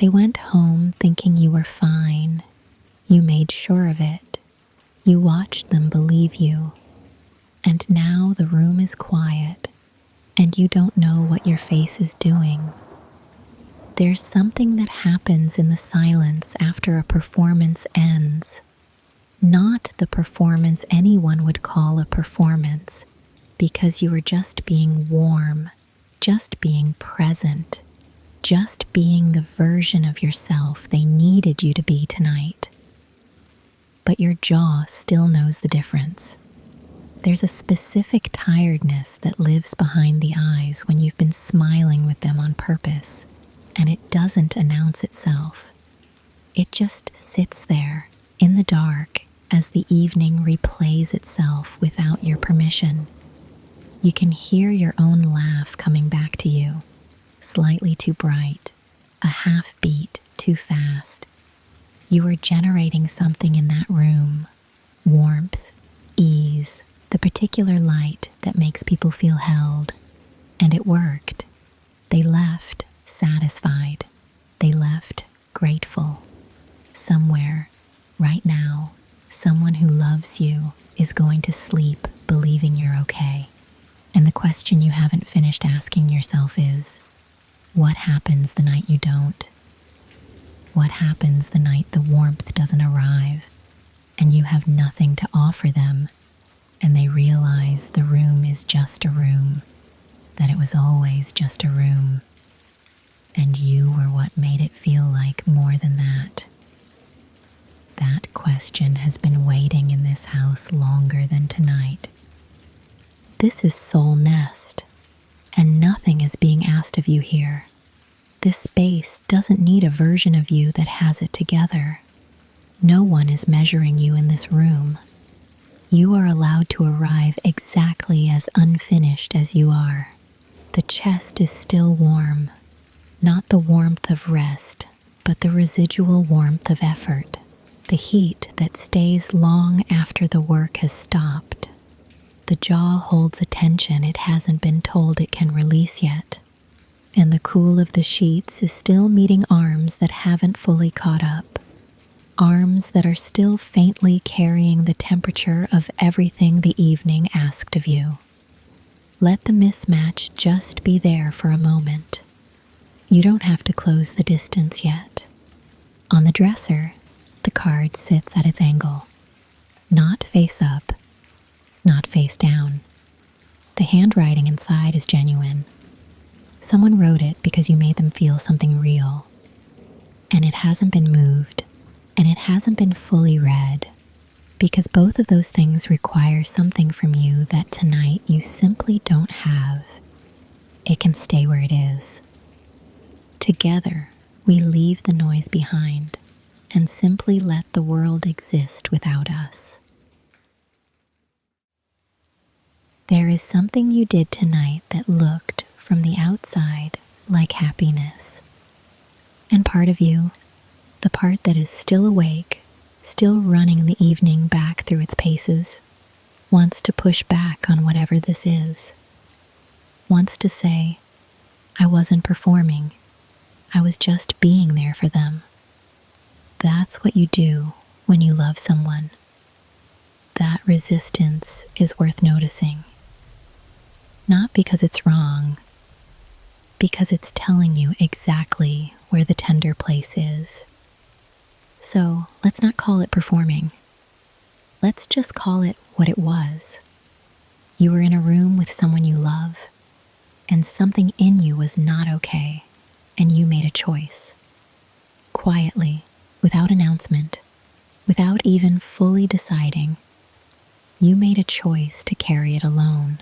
They went home thinking you were fine. You made sure of it. You watched them believe you. And now the room is quiet, and you don't know what your face is doing. There's something that happens in the silence after a performance ends. Not the performance anyone would call a performance, because you were just being warm, just being present, just being the version of yourself they needed you to be tonight. But your jaw still knows the difference. There's a specific tiredness that lives behind the eyes when you've been smiling with them on purpose, and it doesn't announce itself. It just sits there in the dark as the evening replays itself without your permission. You can hear your own laugh coming back to you, slightly too bright, a half beat too fast. You are generating something in that room, warmth, ease, the particular light that makes people feel held. And it worked. They left satisfied. They left grateful. Somewhere, right now, someone who loves you is going to sleep believing you're okay. And the question you haven't finished asking yourself is, what happens the night you don't? What happens the night the warmth doesn't arrive and you have nothing to offer them, and they realize the room is just a room, that it was always just a room, and you were what made it feel like more than that? That question has been waiting in this house longer than tonight. This is Soulnest, and nothing is being asked of you here. This space doesn't need a version of you that has it together. No one is measuring you in this room. You are allowed to arrive exactly as unfinished as you are. The chest is still warm, not the warmth of rest, but the residual warmth of effort, the heat that stays long after the work has stopped. The jaw holds a tension it hasn't been told it can release yet, and the cool of the sheets is still meeting arms that haven't fully caught up, arms that are still faintly carrying the temperature of everything the evening asked of you. Let the mismatch just be there for a moment. You don't have to close the distance yet. On the dresser, the card sits at its angle, not face up, not face down. The handwriting inside is genuine. Someone wrote it because you made them feel something real. And it hasn't been moved, and it hasn't been fully read, because both of those things require something from you that tonight you simply don't have. It can stay where it is. Together, we leave the noise behind and simply let the world exist without us. There is something you did tonight that looked, from the outside, like happiness. And part of you, the part that is still awake, still running the evening back through its paces, wants to push back on whatever this is. Wants to say, I wasn't performing. I was just being there for them. That's what you do when you love someone. That resistance is worth noticing. Not because it's wrong, because it's telling you exactly where the tender place is. So let's not call it performing. Let's just call it what it was. You were in a room with someone you love, and something in you was not okay, and you made a choice. Quietly, without announcement, without even fully deciding, you made a choice to carry it alone,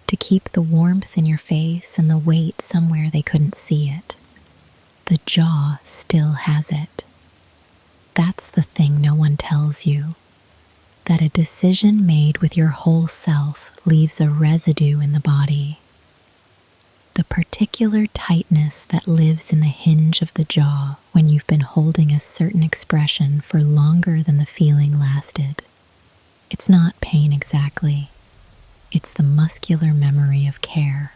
to keep the warmth in your face and the weight somewhere they couldn't see it. The jaw still has it. That's the thing no one tells you, that a decision made with your whole self leaves a residue in the body. The particular tightness that lives in the hinge of the jaw when you've been holding a certain expression for longer than the feeling lasted. It's not pain exactly. It's the muscular memory of care,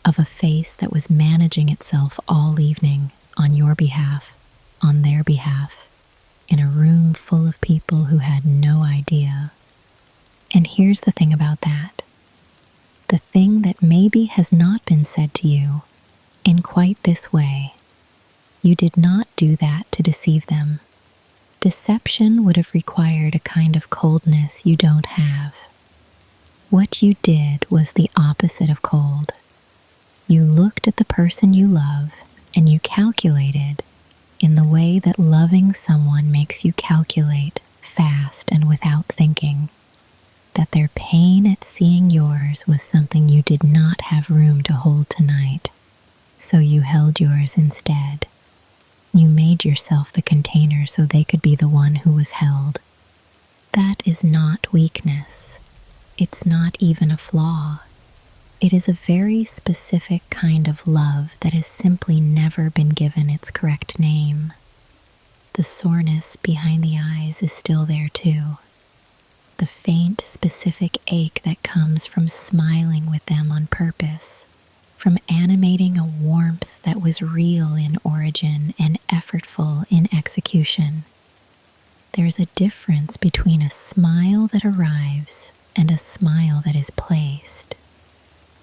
of a face that was managing itself all evening, on your behalf, on their behalf, in a room full of people who had no idea. And here's the thing about that. The thing that maybe has not been said to you in quite this way. You did not do that to deceive them. Deception would have required a kind of coldness you don't have. What you did was the opposite of cold. You looked at the person you love and you calculated in the way that loving someone makes you calculate fast and without thinking, that their pain at seeing yours was something you did not have room to hold tonight, so you held yours instead. You made yourself the container so they could be the one who was held. That is not weakness. It's not even a flaw. It is a very specific kind of love that has simply never been given its correct name. The soreness behind the eyes is still there too. The faint, specific ache that comes from smiling with them on purpose, from animating a warmth that was real in origin and effortful in execution. There's a difference between a smile that arrives and a smile that is placed.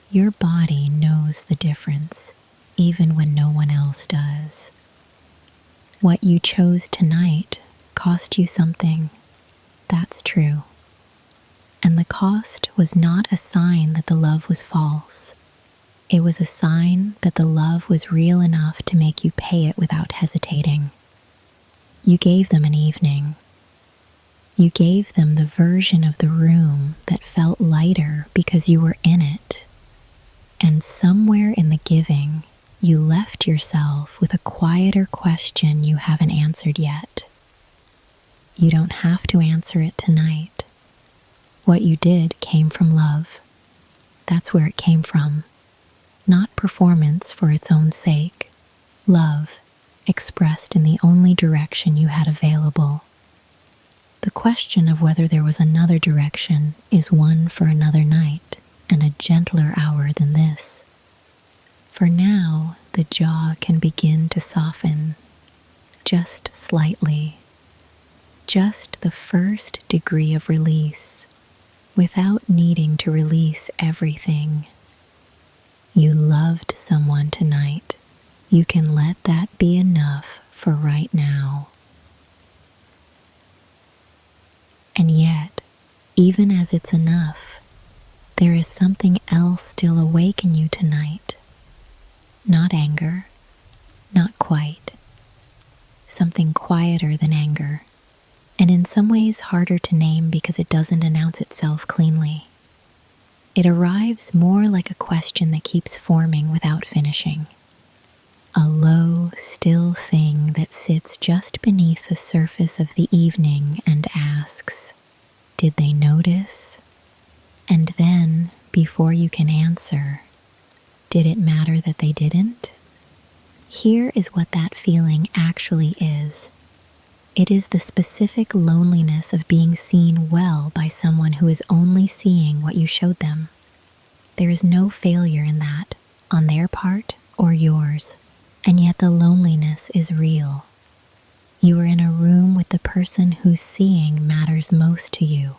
Your body knows the difference, even when no one else does. What you chose tonight cost you something. That's true. And the cost was not a sign that the love was false. It was a sign that the love was real enough to make you pay it without hesitating. You gave them an evening. You gave them the version of the room that felt lighter because you were in it. And somewhere in the giving, you left yourself with a quieter question you haven't answered yet. You don't have to answer it tonight. What you did came from love. That's where it came from. Not performance for its own sake. Love, expressed in the only direction you had available. The question of whether there was another direction is one for another night and a gentler hour than this. For now, the jaw can begin to soften, just slightly, just the first degree of release, without needing to release everything. You loved someone tonight. You can let that be enough for right now. And yet, even as it's enough, there is something else still awake in you tonight. Not anger, not quite. Something quieter than anger, and in some ways harder to name because it doesn't announce itself cleanly. It arrives more like a question that keeps forming without finishing. A low, still thing that sits just beneath the surface of the evening and asks, "Did they notice?" And then, before you can answer, "Did it matter that they didn't?" Here is what that feeling actually is. It is the specific loneliness of being seen well by someone who is only seeing what you showed them. There is no failure in that, on their part or yours, and yet the loneliness is real. You are in a room with the person whose seeing matters most to you,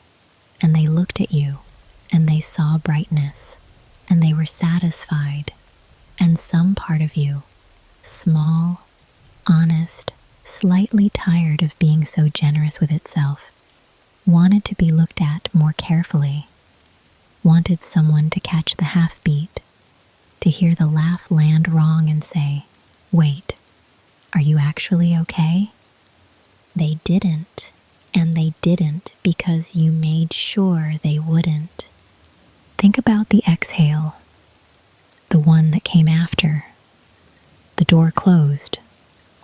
and they looked at you, and they saw brightness, and they were satisfied, and some part of you, small, honest, slightly tired of being so generous with itself, wanted to be looked at more carefully, wanted someone to catch the half-beat, to hear the laugh land wrong and say, "Wait, are you actually okay?" They didn't, and they didn't because you made sure they wouldn't. Think about the exhale, the one that came after. The door closed,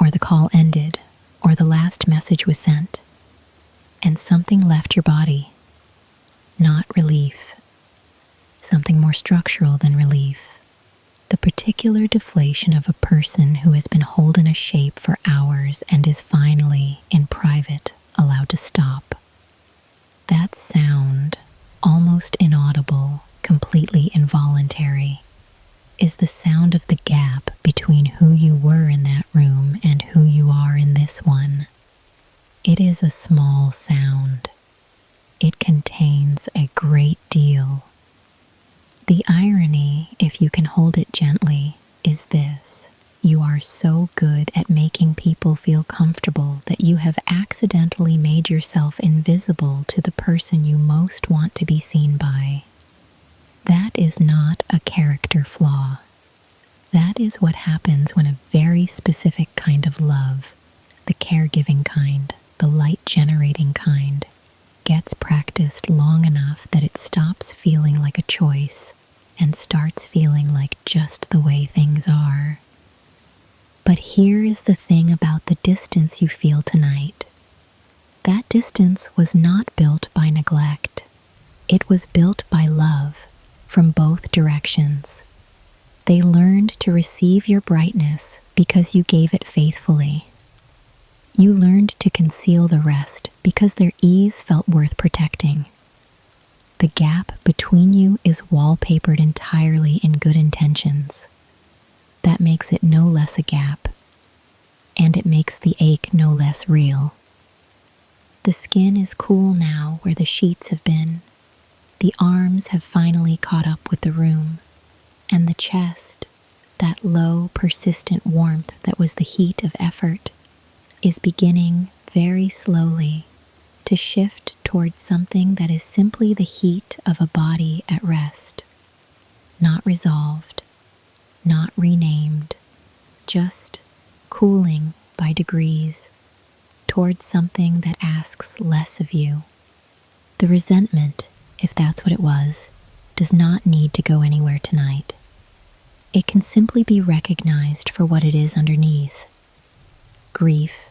or the call ended, or the last message was sent, and something left your body. Not relief. Something more structural than relief. The particular deflation of a person who has been holding a shape for hours and is finally, in private, allowed to stop. That sound, almost inaudible, completely involuntary. is the sound of the gap between who you were in that room and who you are in this one. It is a small sound. It contains a great deal. The irony, if you can hold it gently, is this. You are so good at making people feel comfortable that you have accidentally made yourself invisible to the person you most want to be seen by. That is not a character flaw. That is what happens when a very specific kind of love, the caregiving kind, the light-generating kind, gets practiced long enough that it stops feeling like a choice and starts feeling like just the way things are. But here is the thing about the distance you feel tonight. That distance was not built by neglect. It was built by love from both directions. They learned to receive your brightness because you gave it faithfully. You learned to conceal the rest because their ease felt worth protecting. The gap between you is wallpapered entirely in good intentions. That makes it no less a gap, and it makes the ache no less real. The skin is cool now where the sheets have been. The arms have finally caught up with the room, and the chest, that low, persistent warmth that was the heat of effort, is beginning very slowly to shift towards something that is simply the heat of a body at rest, not resolved, not renamed, just cooling by degrees towards something that asks less of you. The resentment, if that's what it was, does not need to go anywhere tonight. It can simply be recognized for what it is underneath. Grief,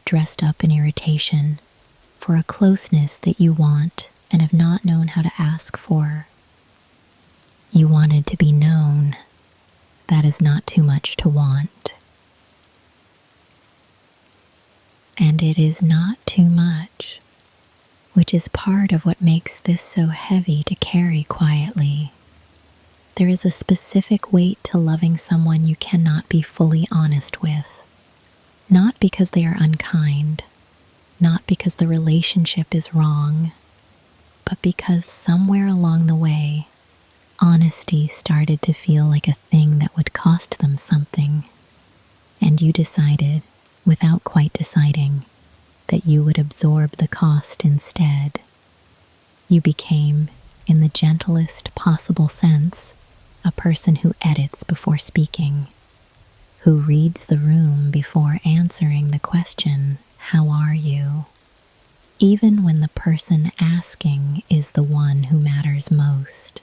dressed up in irritation, for a closeness that you want and have not known how to ask for. You wanted to be known. That is not too much to want. And it is not too much, which is part of what makes this so heavy to carry quietly. There is a specific weight to loving someone you cannot be fully honest with. Not because they are unkind, not because the relationship is wrong, but because somewhere along the way, honesty started to feel like a thing that would cost them something. And you decided, without quite deciding, that you would absorb the cost instead. You became, in the gentlest possible sense, a person who edits before speaking, who reads the room before answering the question, "How are you?" even when the person asking is the one who matters most.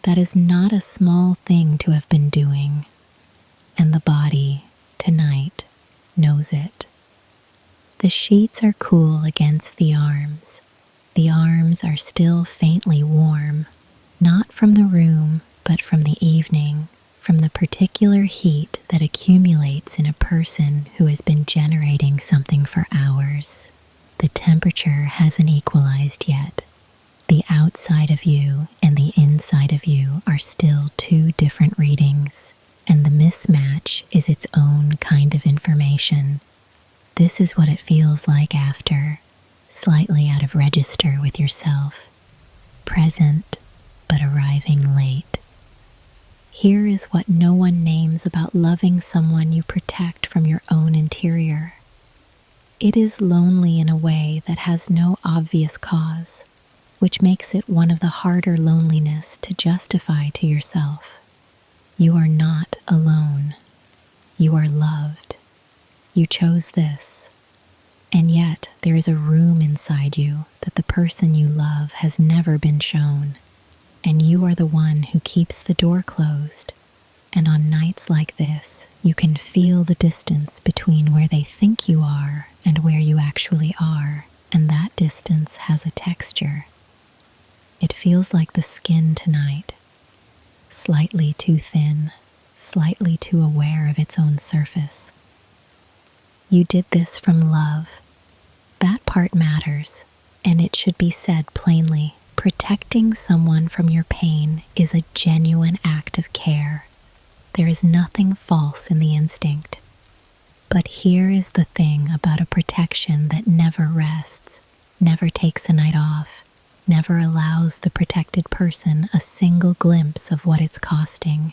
That is not a small thing to have been doing, and the body, tonight, knows it. The sheets are cool against the arms. The arms are still faintly warm, not from the room, but from the evening, from the particular heat that accumulates in a person who has been generating something for hours. The temperature hasn't equalized yet. The outside of you and the inside of you are still two different readings, and the mismatch is its own kind of information. This is what it feels like after, slightly out of register with yourself, present but arriving late. Here is what no one names about loving someone you protect from your own interior. It is lonely in a way that has no obvious cause, which makes it one of the harder loneliness to justify to yourself. You are not alone. You are loved. You chose this. And yet there is a room inside you that the person you love has never been shown. And you are the one who keeps the door closed. And on nights like this, you can feel the distance between where they think you are and where you actually are. And that distance has a texture. It feels like the skin tonight, slightly too thin, slightly too aware of its own surface. You did this from love. That part matters, and it should be said plainly, Protecting someone from your pain is a genuine act of care. There is nothing false in the instinct. But here is the thing about a protection that never rests, never takes a night off, never allows the protected person a single glimpse of what it's costing.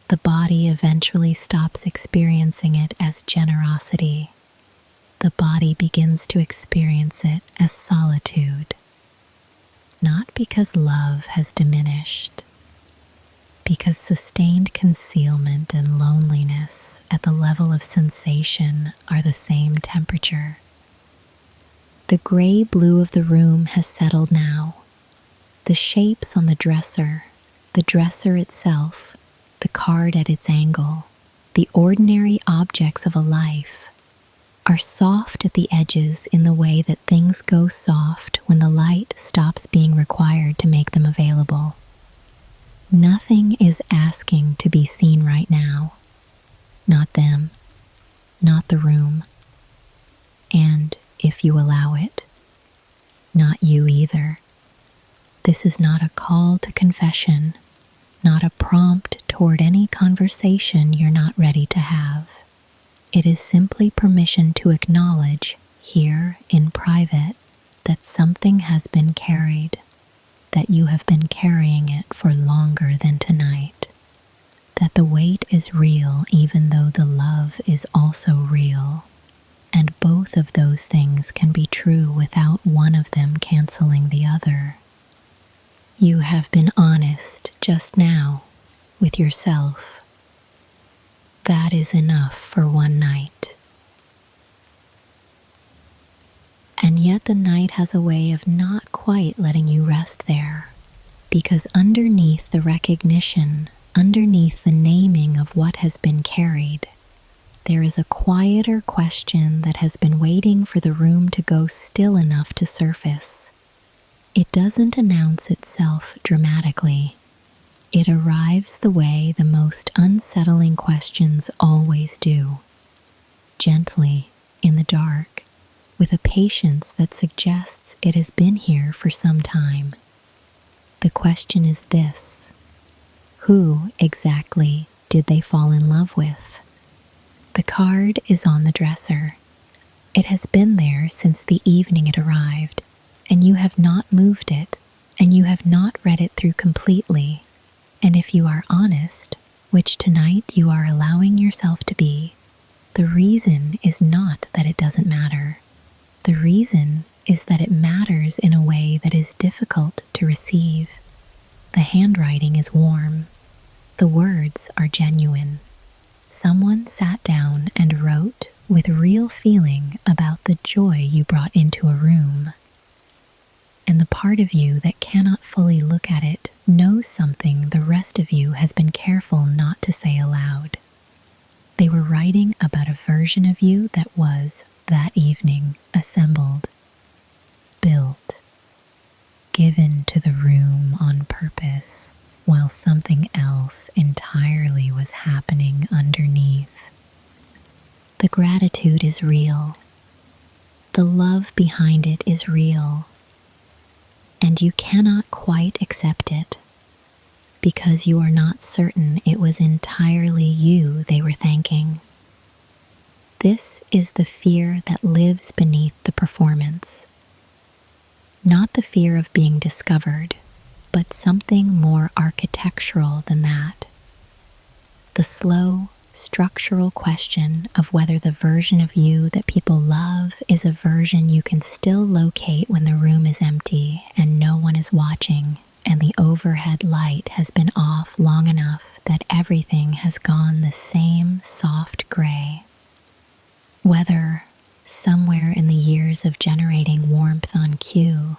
The body eventually stops experiencing it as generosity. The body begins to experience it as solitude. Not because love has diminished, because sustained concealment and loneliness at the level of sensation are the same temperature. The gray-blue of the room has settled now. The shapes on the dresser itself, the card at its angle, the ordinary objects of a life are soft at the edges in the way that things go soft when the light stops being required to make them available. Nothing is asking to be seen right now. Not them, not the room, and, if you allow it, not you either. This is not a call to confession, not a prompt toward any conversation you're not ready to have. It is simply permission to acknowledge, here in private, that something has been carried, that you have been carrying it for longer than tonight, that the weight is real even though the love is also real, and both of those things can be true without one of them canceling the other. You have been honest just now with yourself. That is enough for one night. And yet the night has a way of not quite letting you rest there, because underneath the recognition, underneath the naming of what has been carried, there is a quieter question that has been waiting for the room to go still enough to surface. It doesn't announce itself dramatically. It arrives the way the most unsettling questions always do, gently, in the dark, with a patience that suggests it has been here for some time. The question is this: who exactly did they fall in love with? The card is on the dresser. It has been there since the evening it arrived, and you have not moved it, and you have not read it through completely. And if you are honest, which tonight you are allowing yourself to be, the reason is not that it doesn't matter. The reason is that it matters in a way that is difficult to receive. The handwriting is warm. The words are genuine. Someone sat down and wrote with real feeling about the joy you brought into a room. And the part of you that cannot fully look at it knows something the rest of you has been careful not to say aloud. They were writing about a version of you that was, that evening, assembled, built, given to the room on purpose, while something else entirely was happening underneath. The gratitude is real. The love behind it is real. And you cannot quite accept it, because you are not certain it was entirely you they were thanking. This is the fear that lives beneath the performance. Not the fear of being discovered, but something more architectural than that. The slow, structural question of whether the version of you that people love is a version you can still locate when the room is empty and no one is watching, and the overhead light has been off long enough that everything has gone the same soft gray. Whether, somewhere in the years of generating warmth on cue,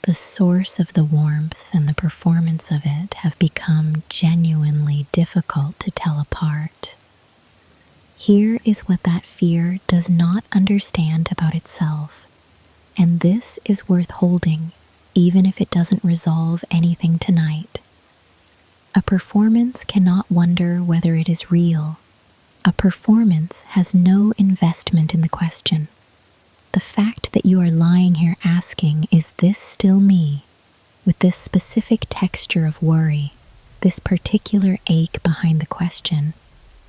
the source of the warmth and the performance of it have become genuinely difficult to tell apart. Here is what that fear does not understand about itself, and this is worth holding, even if it doesn't resolve anything tonight. A performance cannot wonder whether it is real. A performance has no investment in the question. The fact that you are lying here asking, "Is this still me?" with this specific texture of worry, this particular ache behind the question,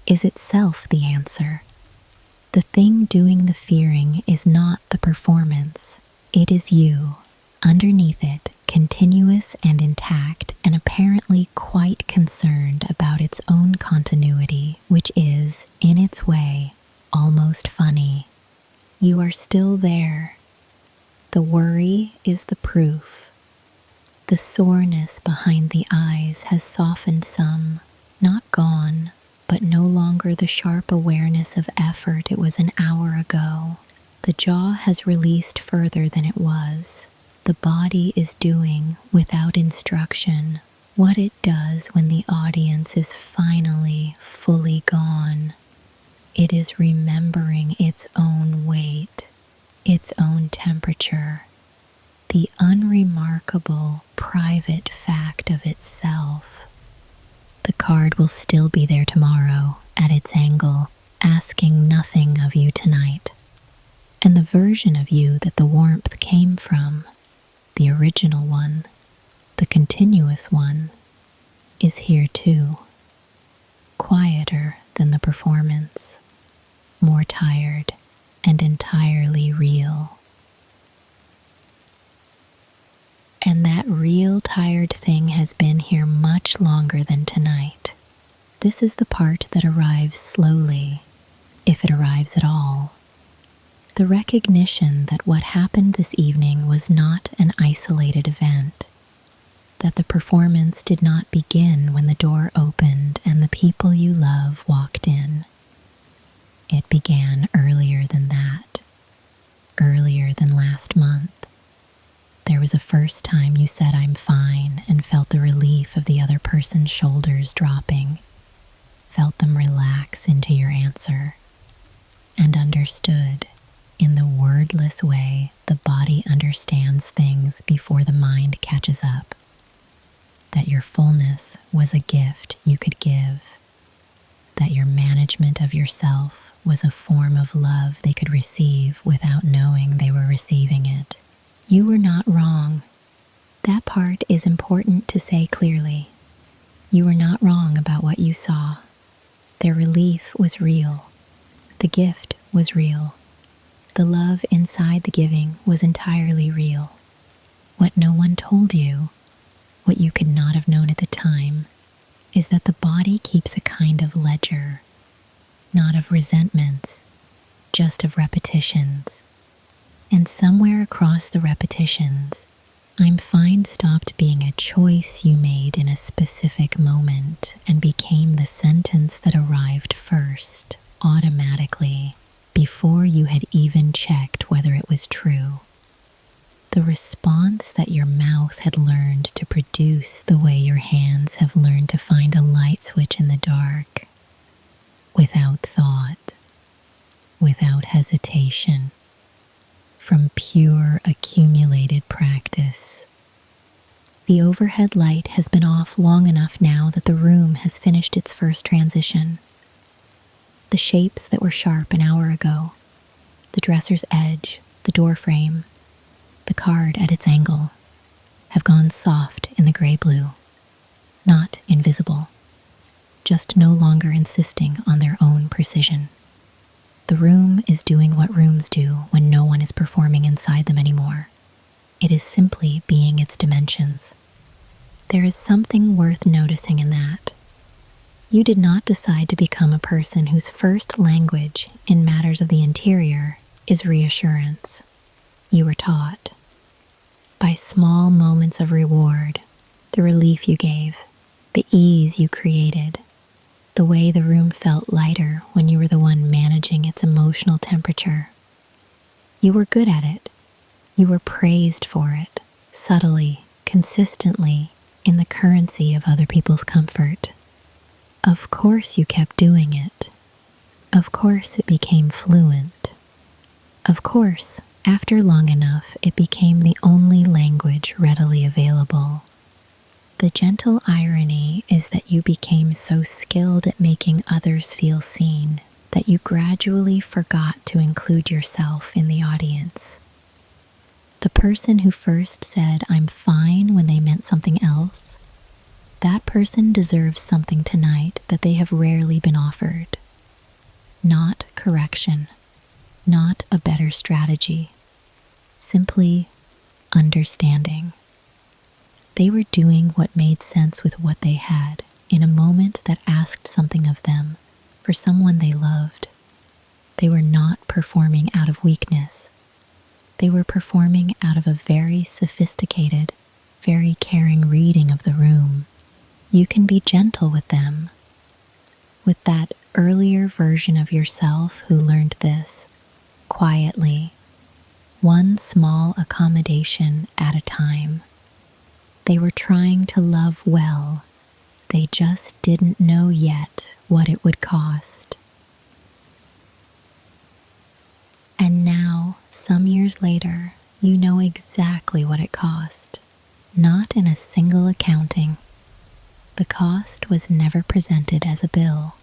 is itself the answer. The thing doing the fearing is not the performance, it is you, underneath it, continuous and intact, and apparently quite concerned about its own continuity, which is, in its way, almost funny. You are still there. The worry is the proof. The soreness behind the eyes has softened some, not gone, but no longer the sharp awareness of effort it was an hour ago. The jaw has released further than it was. The body is doing, without instruction, what it does when the audience is finally fully gone. It is remembering its own weight, its own temperature, the unremarkable private fact of itself. The card will still be there tomorrow, at its angle, asking nothing of you tonight. And the version of you that the warmth came from, the original one, the continuous one, is here too. Quieter than the performance, more tired and entirely real. And that real tired thing has been here much longer than tonight. This is the part that arrives slowly, if it arrives at all. The recognition that what happened this evening was not an isolated event, that the performance did not begin when the door opened and the people you love walked in. It began earlier than that, earlier than last month. There was a first time you said "I'm fine" and felt the relief of the other person's shoulders dropping, felt them relax into your answer, and understood. In the wordless way the body understands things before the mind catches up, that your fullness was a gift you could give, that your management of yourself was a form of love they could receive without knowing they were receiving it. You were not wrong. That part is important to say clearly. You were not wrong about what you saw. Their relief was real. The gift was real. The love inside the giving was entirely real. What no one told you, what you could not have known at the time, is that the body keeps a kind of ledger, not of resentments, just of repetitions. And somewhere across the repetitions, "I'm fine" stopped being a choice you made in a specific moment and became the sentence that arrived first, automatically, before you had even checked whether it was true. The response that your mouth had learned to produce the way your hands have learned to find a light switch in the dark, without thought, without hesitation, from pure accumulated practice. The overhead light has been off long enough now that the room has finished its first transition. The shapes that were sharp an hour ago, the dresser's edge, the door frame, the card at its angle, have gone soft in the gray-blue, not invisible, just no longer insisting on their own precision. The room is doing what rooms do when no one is performing inside them anymore. It is simply being its dimensions. There is something worth noticing in that. You did not decide to become a person whose first language in matters of the interior is reassurance. You were taught. By small moments of reward, the relief you gave, the ease you created, the way the room felt lighter when you were the one managing its emotional temperature. You were good at it. You were praised for it, subtly, consistently, in the currency of other people's comfort. Of course you kept doing it. Of course it became fluent. Of course, after long enough, it became the only language readily available. The gentle irony is that you became so skilled at making others feel seen that you gradually forgot to include yourself in the audience. The person who first said, "I'm fine," when they meant something else, that person deserves something tonight that they have rarely been offered. Not correction, not a better strategy, simply understanding. They were doing what made sense with what they had in a moment that asked something of them for someone they loved. They were not performing out of weakness. They were performing out of a very sophisticated, very caring reading of the room. You can be gentle with them. With that earlier version of yourself who learned this, quietly, one small accommodation at a time. They were trying to love well. They just didn't know yet what it would cost. And now, some years later, you know exactly what it cost. Not in a single accounting. The cost was never presented as a bill.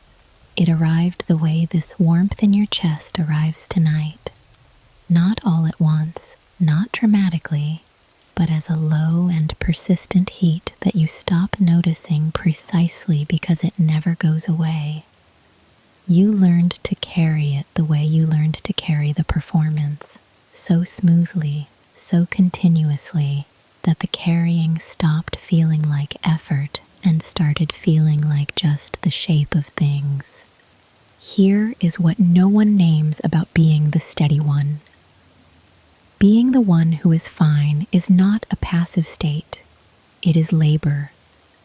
It arrived the way this warmth in your chest arrives tonight. Not all at once, not dramatically, but as a low and persistent heat that you stop noticing precisely because it never goes away. You learned to carry it the way you learned to carry the performance, so smoothly, so continuously, that the carrying stopped feeling like effort and started feeling like just the shape of things. Here is what no one names about being the steady one. Being the one who is fine is not a passive state. It is labor,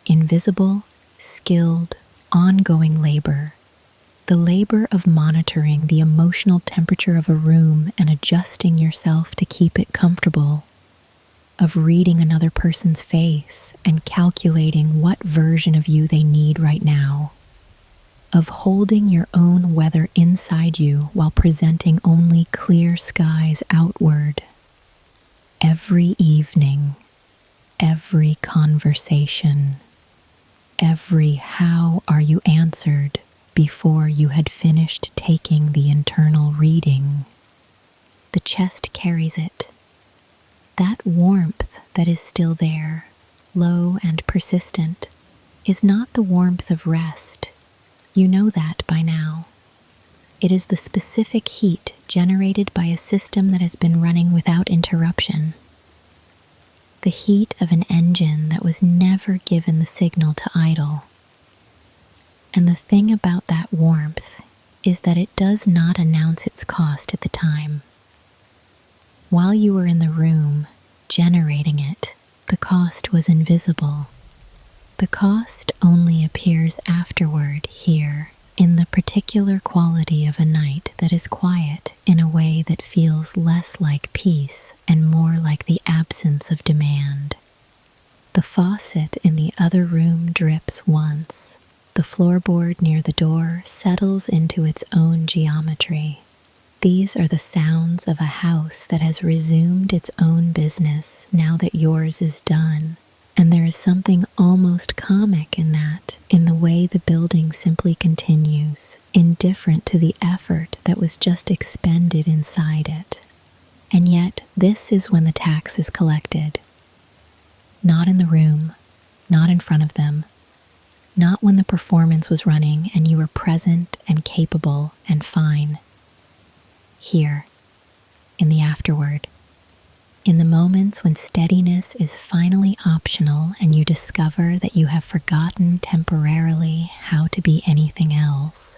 invisible, skilled, ongoing labor. The labor of monitoring the emotional temperature of a room and adjusting yourself to keep it comfortable, of reading another person's face and calculating what version of you they need right now, of holding your own weather inside you while presenting only clear skies outward. Every evening, every conversation, every "how are you" answered before you had finished taking the internal reading. The chest carries it. That warmth that is still there, low and persistent, is not the warmth of rest. You know that by now. It is the specific heat generated by a system that has been running without interruption. The heat of an engine that was never given the signal to idle. And the thing about that warmth is that it does not announce its cost at the time. While you were in the room, generating it, the cost was invisible. The cost only appears afterward here, in the particular quality of a night that is quiet in a way that feels less like peace and more like the absence of demand. The faucet in the other room drips once. The floorboard near the door settles into its own geometry. These are the sounds of a house that has resumed its own business now that yours is done. And there is something almost comic in that, in the way the building simply continues, indifferent to the effort that was just expended inside it. And yet, this is when the tax is collected. Not in the room, not in front of them, not when the performance was running and you were present and capable and fine. Here, in the afterward. In the moments when steadiness is finally optional and you discover that you have forgotten temporarily how to be anything else.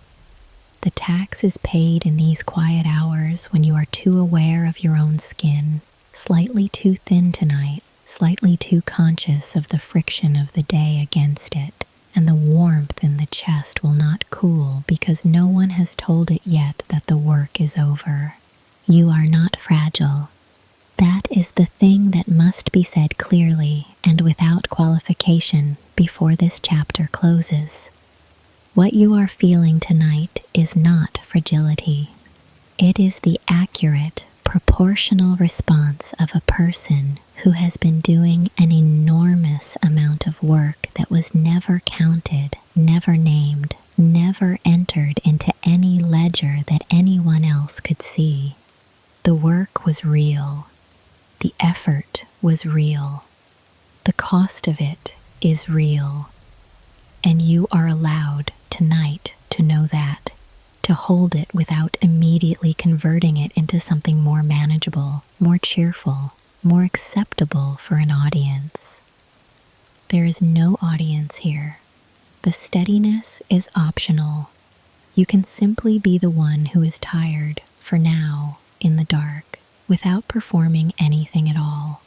The tax is paid in these quiet hours when you are too aware of your own skin, slightly too thin tonight, slightly too conscious of the friction of the day against it, and the warmth in the chest will not cool because no one has told it yet that the work is over. You are not fragile. That is the thing that must be said clearly and without qualification before this chapter closes. What you are feeling tonight is not fragility. It is the accurate, proportional response of a person who has been doing an enormous amount of work that was never counted, never named, never entered into any ledger that anyone else could see. The work was real. The effort was real. The cost of it is real. And you are allowed tonight to know that, to hold it without immediately converting it into something more manageable, more cheerful, more acceptable for an audience. There is no audience here. The steadiness is optional. You can simply be the one who is tired, for now, in the dark, without performing anything at all.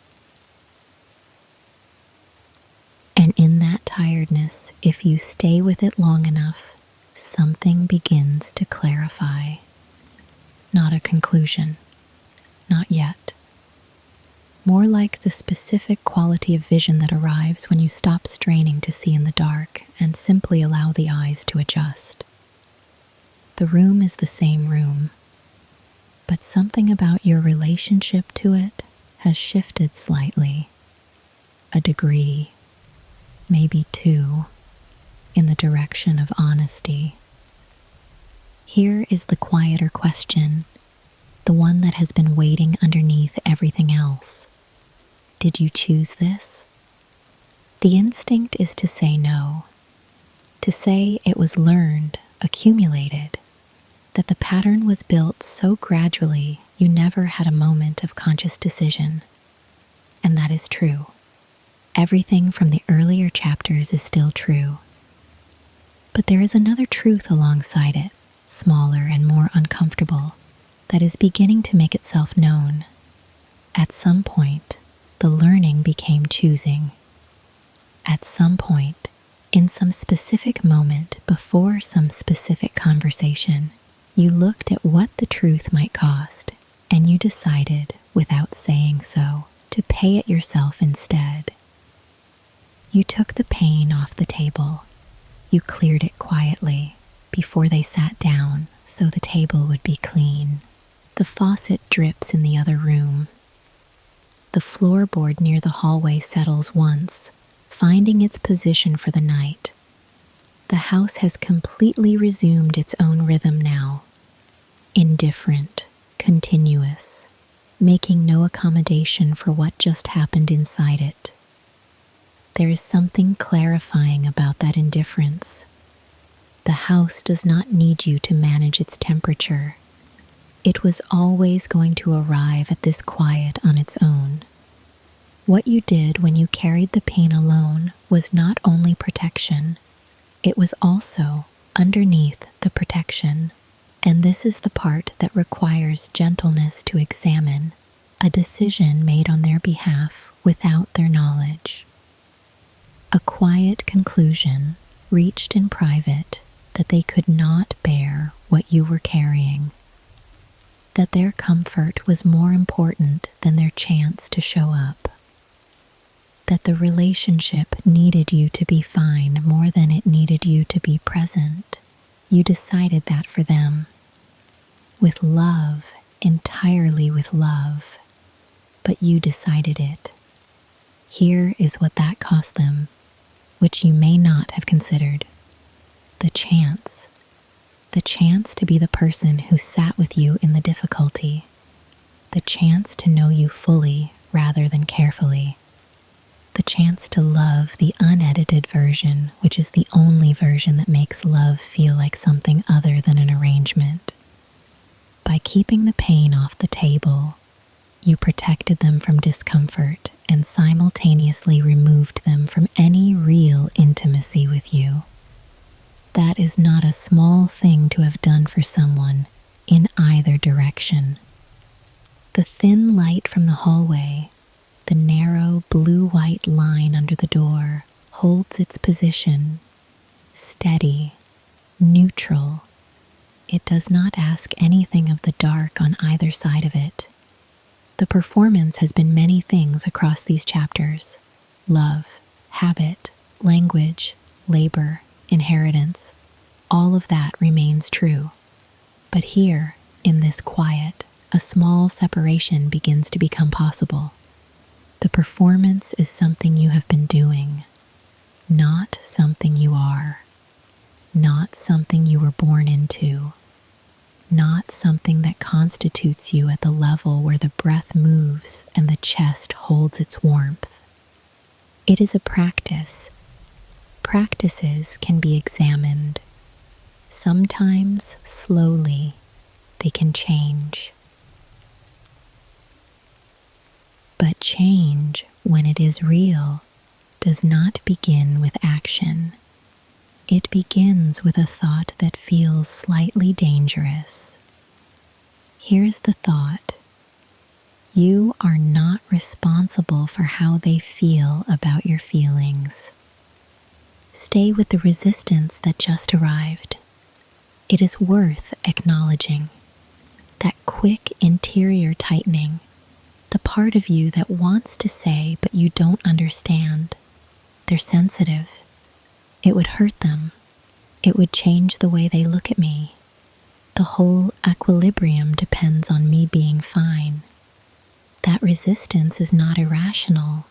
And in that tiredness, if you stay with it long enough, something begins to clarify. Not a conclusion. Not yet. More like the specific quality of vision that arrives when you stop straining to see in the dark and simply allow the eyes to adjust. The room is the same room, but something about your relationship to it has shifted slightly. A degree, maybe two, in the direction of honesty. Here is the quieter question, the one that has been waiting underneath everything else. Did you choose this? The instinct is to say no, to say it was learned, accumulated, that the pattern was built so gradually you never had a moment of conscious decision. And that is true. Everything from the earlier chapters is still true. But there is another truth alongside it, smaller and more uncomfortable, that is beginning to make itself known. At some point, the learning became choosing. At some point, in some specific moment before some specific conversation, you looked at what the truth might cost, and you decided, without saying so, to pay it yourself instead. You took the pain off the table. You cleared it quietly before they sat down so the table would be clean. The faucet drips in the other room. The floorboard near the hallway settles once, finding its position for the night. The house has completely resumed its own rhythm now. Indifferent, continuous, making no accommodation for what just happened inside it. There is something clarifying about that indifference. The house does not need you to manage its temperature. It was always going to arrive at this quiet on its own. What you did when you carried the pain alone was not only protection, it was also underneath the protection. And this is the part that requires gentleness to examine, a decision made on their behalf without their knowledge. A quiet conclusion reached in private that they could not bear what you were carrying, that their comfort was more important than their chance to show up, that the relationship needed you to be fine more than it needed you to be present. You decided that for them. With love, entirely with love. But you decided it. Here is what that cost them, which you may not have considered. The chance to be the person who sat with you in the difficulty, the chance to know you fully rather than carefully, the chance to love the unedited version, which is the only version that makes love feel like something other than an arrangement. By keeping the pain off the table, you protected them from discomfort and simultaneously removed them from any real intimacy with you. That is not a small thing to have done for someone in either direction. The thin light from the hallway, the narrow blue-white line under the door, holds its position, steady, neutral. It does not ask anything of the dark on either side of it. The performance has been many things across these chapters: love, habit, language, labor, inheritance. All of that remains true. But here, in this quiet, a small separation begins to become possible. The performance is something you have been doing, not something you are, not something you were born into, not something that constitutes you at the level where the breath moves and the chest holds its warmth. It is a practice. Practices can be examined. Sometimes, slowly, they can change. But change, when it is real, does not begin with action. It begins with a thought that feels slightly dangerous. Here's the thought. You are not responsible for how they feel about your feelings. Stay with the resistance that just arrived. It is worth acknowledging. That quick interior tightening, the part of you that wants to say but you don't understand. They're sensitive. It would hurt them. It would change the way they look at me. The whole equilibrium depends on me being fine. That resistance is not irrational.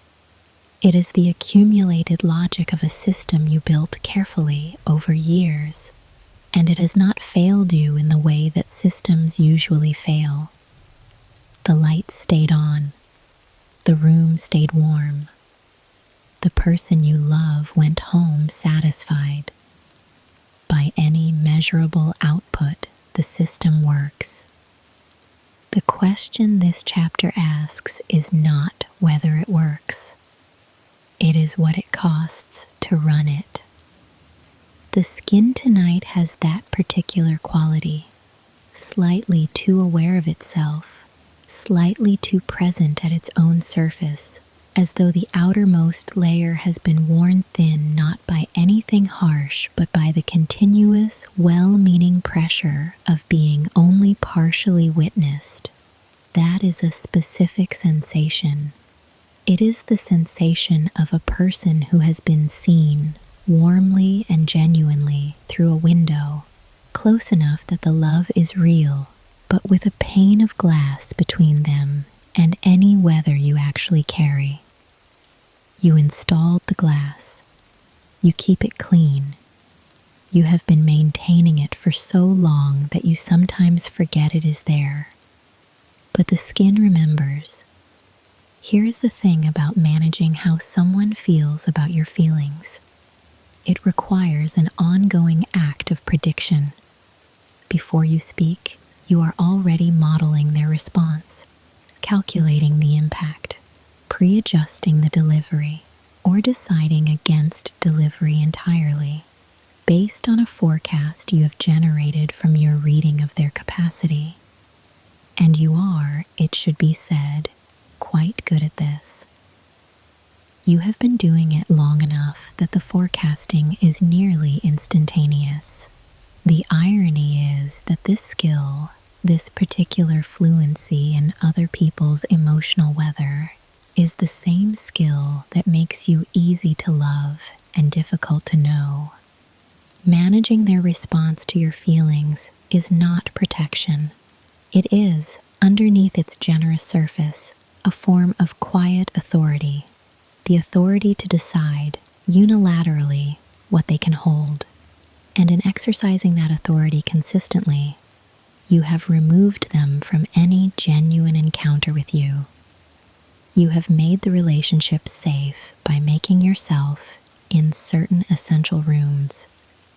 It is the accumulated logic of a system you built carefully over years, and it has not failed you in the way that systems usually fail. The lights stayed on. The room stayed warm. The person you love went home satisfied. By any measurable output, the system works. The question this chapter asks is not whether it works. It is what it costs to run it. The skin tonight has that particular quality, slightly too aware of itself, slightly too present at its own surface, as though the outermost layer has been worn thin not by anything harsh but by the continuous, well-meaning pressure of being only partially witnessed. That is a specific sensation. It is the sensation of a person who has been seen, warmly and genuinely, through a window, close enough that the love is real, but with a pane of glass between them and any weather you actually carry. You installed the glass. You keep it clean. You have been maintaining it for so long that you sometimes forget it is there. But the skin remembers. Here is the thing about managing how someone feels about your feelings. It requires an ongoing act of prediction. Before you speak, you are already modeling their response, calculating the impact, pre-adjusting the delivery, or deciding against delivery entirely, based on a forecast you have generated from your reading of their capacity. And you are, it should be said, quite good at this. You have been doing it long enough that the forecasting is nearly instantaneous. The irony is that this skill, this particular fluency in other people's emotional weather, is the same skill that makes you easy to love and difficult to know. Managing their response to your feelings is not protection. It is, underneath its generous surface, a form of quiet authority, the authority to decide, unilaterally, what they can hold. And in exercising that authority consistently, you have removed them from any genuine encounter with you. You have made the relationship safe by making yourself, in certain essential rooms,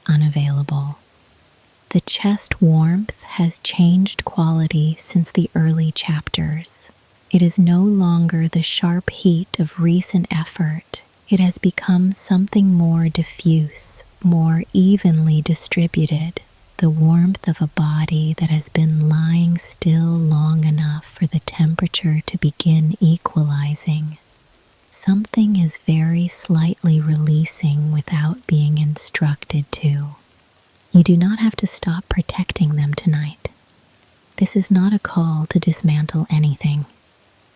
unavailable. The chest warmth has changed quality since the early chapters. It is no longer the sharp heat of recent effort. It has become something more diffuse, more evenly distributed, the warmth of a body that has been lying still long enough for the temperature to begin equalizing. Something is very slightly releasing without being instructed to. You do not have to stop protecting them tonight. This is not a call to dismantle anything.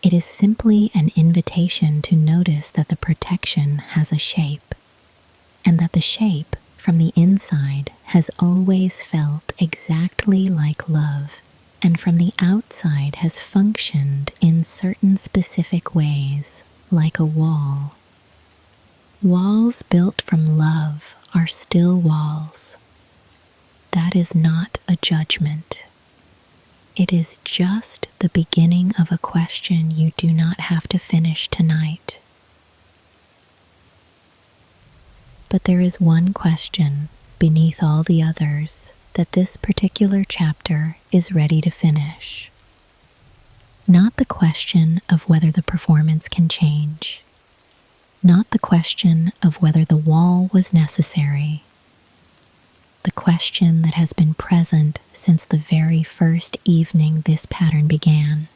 It is simply an invitation to notice that the protection has a shape, and that the shape, from the inside, has always felt exactly like love, and from the outside has functioned in certain specific ways, like a wall. Walls built from love are still walls. That is not a judgment. It is just the beginning of a question you do not have to finish tonight. But there is one question beneath all the others that this particular chapter is ready to finish. Not the question of whether the performance can change, not the question of whether the wall was necessary, the question that has been present since the very first evening this pattern began,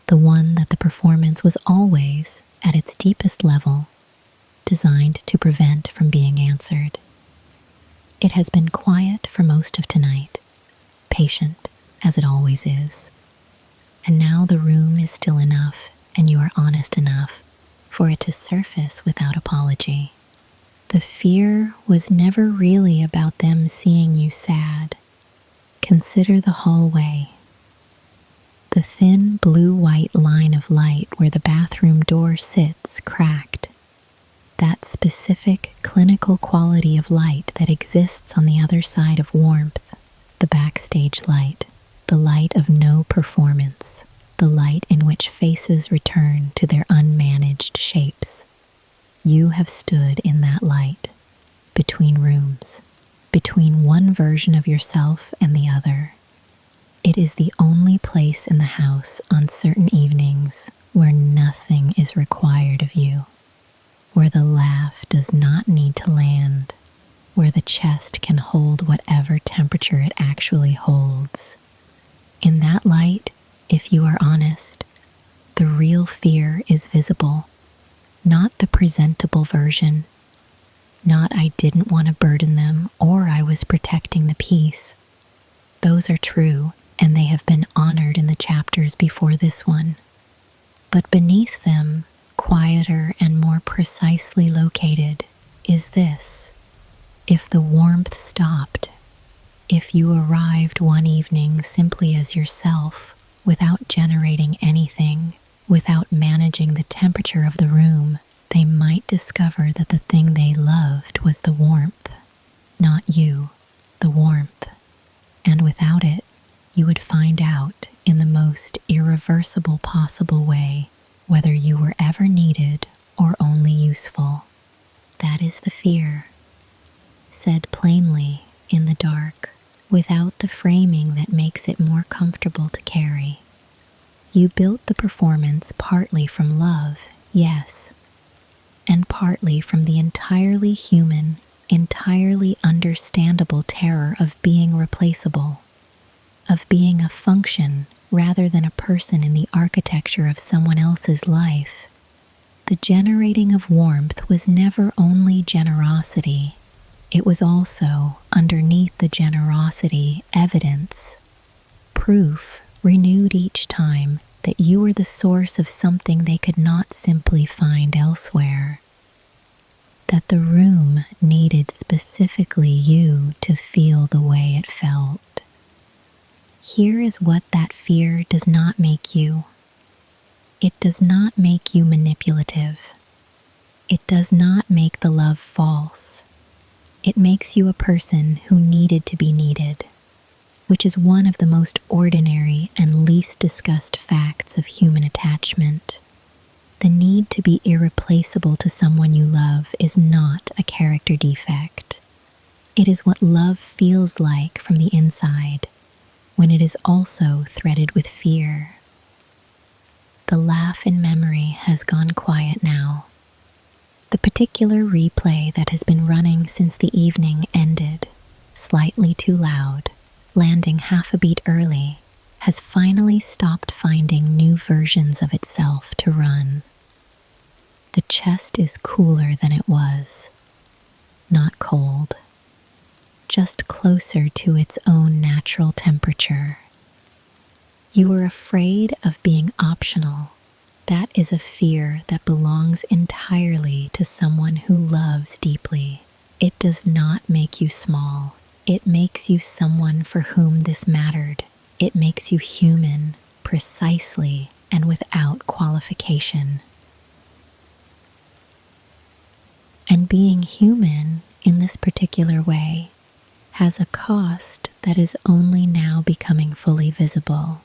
the one that the performance was always, at its deepest level, designed to prevent from being answered. It has been quiet for most of tonight, patient as it always is. And now the room is still enough and you are honest enough for it to surface without apology. The fear was never really about them seeing you sad. Consider the hallway. The thin blue-white line of light where the bathroom door sits cracked. That specific clinical quality of light that exists on the other side of warmth, the backstage light, the light of no performance, the light in which faces return to their unmanaged shapes. You have stood in that light, between rooms, between one version of yourself and the other. It is the only place in the house on certain evenings where nothing is required of you, where the laugh does not need to land, where the chest can hold whatever temperature it actually holds. In that light, if you are honest, the real fear is visible, not the presentable version, not I didn't want to burden them or I was protecting the peace. Those are true, and they have been honored in the chapters before this one. But beneath them, quieter and more precisely located, is this. If the warmth stopped, if you arrived one evening simply as yourself, without generating anything, without managing the temperature of the room, they might discover that the thing they loved was the warmth, not you, the warmth. And without it, you would find out in the most irreversible possible way whether you were ever needed or only useful. That is the fear, said plainly in the dark, without the framing that makes it more comfortable to carry. You built the performance partly from love, yes, and partly from the entirely human, entirely understandable terror of being replaceable, of being a function rather than a person in the architecture of someone else's life. The generating of warmth was never only generosity, it was also, underneath the generosity, evidence, proof renewed each time that you were the source of something they could not simply find elsewhere, that the room needed specifically you to feel the way it felt. Here is what that fear does not make you. It does not make you manipulative. It does not make the love false. It makes you a person who needed to be needed, which is one of the most ordinary and least discussed facts of human attachment. The need to be irreplaceable to someone you love is not a character defect. It is what love feels like from the inside, when it is also threaded with fear. The laugh in memory has gone quiet now. The particular replay that has been running since the evening ended, slightly too loud, landing half a beat early, has finally stopped finding new versions of itself to run. The chest is cooler than it was, not cold, just closer to its own natural temperature. You were afraid of being optional. That is a fear that belongs entirely to someone who loves deeply. It does not make you small. It makes you someone for whom this mattered. It makes you human, precisely and without qualification. And being human in this particular way has a cost that is only now becoming fully visible.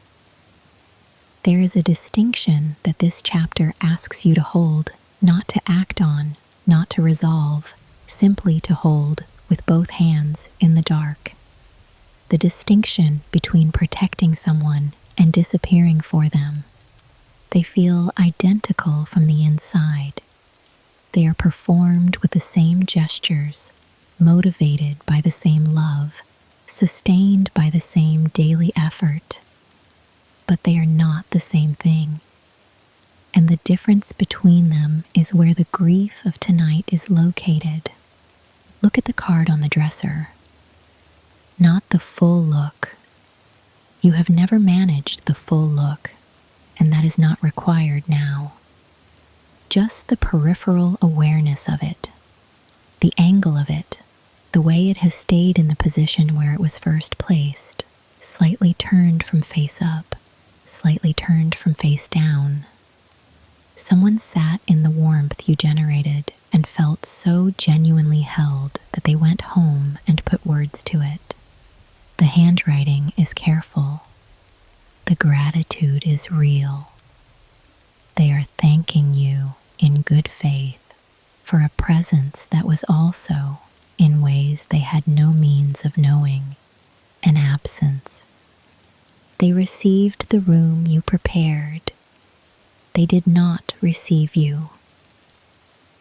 There is a distinction that this chapter asks you to hold, not to act on, not to resolve, simply to hold with both hands in the dark. The distinction between protecting someone and disappearing for them. They feel identical from the inside. They are performed with the same gestures, motivated by the same love, sustained by the same daily effort. But they are not the same thing. And the difference between them is where the grief of tonight is located. Look at the card on the dresser. Not the full look. You have never managed the full look, and that is not required now. Just the peripheral awareness of it, the angle of it, the way it has stayed in the position where it was first placed, slightly turned from face up, slightly turned from face down. Someone sat in the warmth you generated and felt so genuinely held that they went home and put words to it. The handwriting is careful. The gratitude is real. They are thanking you in good faith for a presence that was also, in ways they had no means of knowing, an absence. They received the room you prepared. They did not receive you.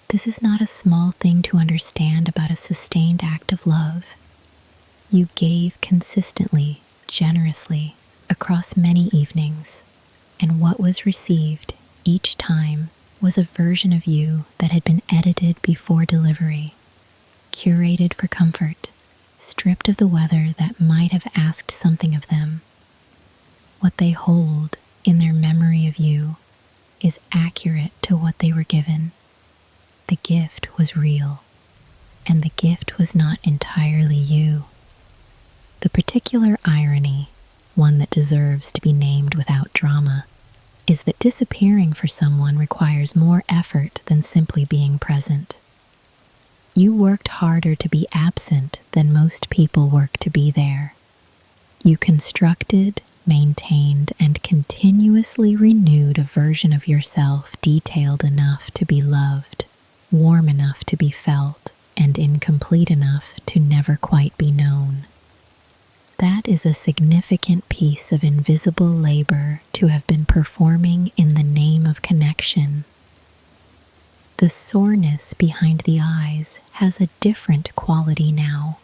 This is not a small thing to understand about a sustained act of love. You gave consistently, generously, across many evenings, and what was received each time was a version of you that had been edited before delivery, curated for comfort, stripped of the weather that might have asked something of them. What they hold in their memory of you is accurate to what they were given. The gift was real, and the gift was not entirely you. The particular irony, one that deserves to be named without drama, is that disappearing for someone requires more effort than simply being present. You worked harder to be absent than most people work to be there. You constructed, maintained, and continuously renewed a version of yourself detailed enough to be loved, warm enough to be felt, and incomplete enough to never quite be known. That is a significant piece of invisible labor to have been performing in the name of connection. The soreness behind the eyes has a different quality now,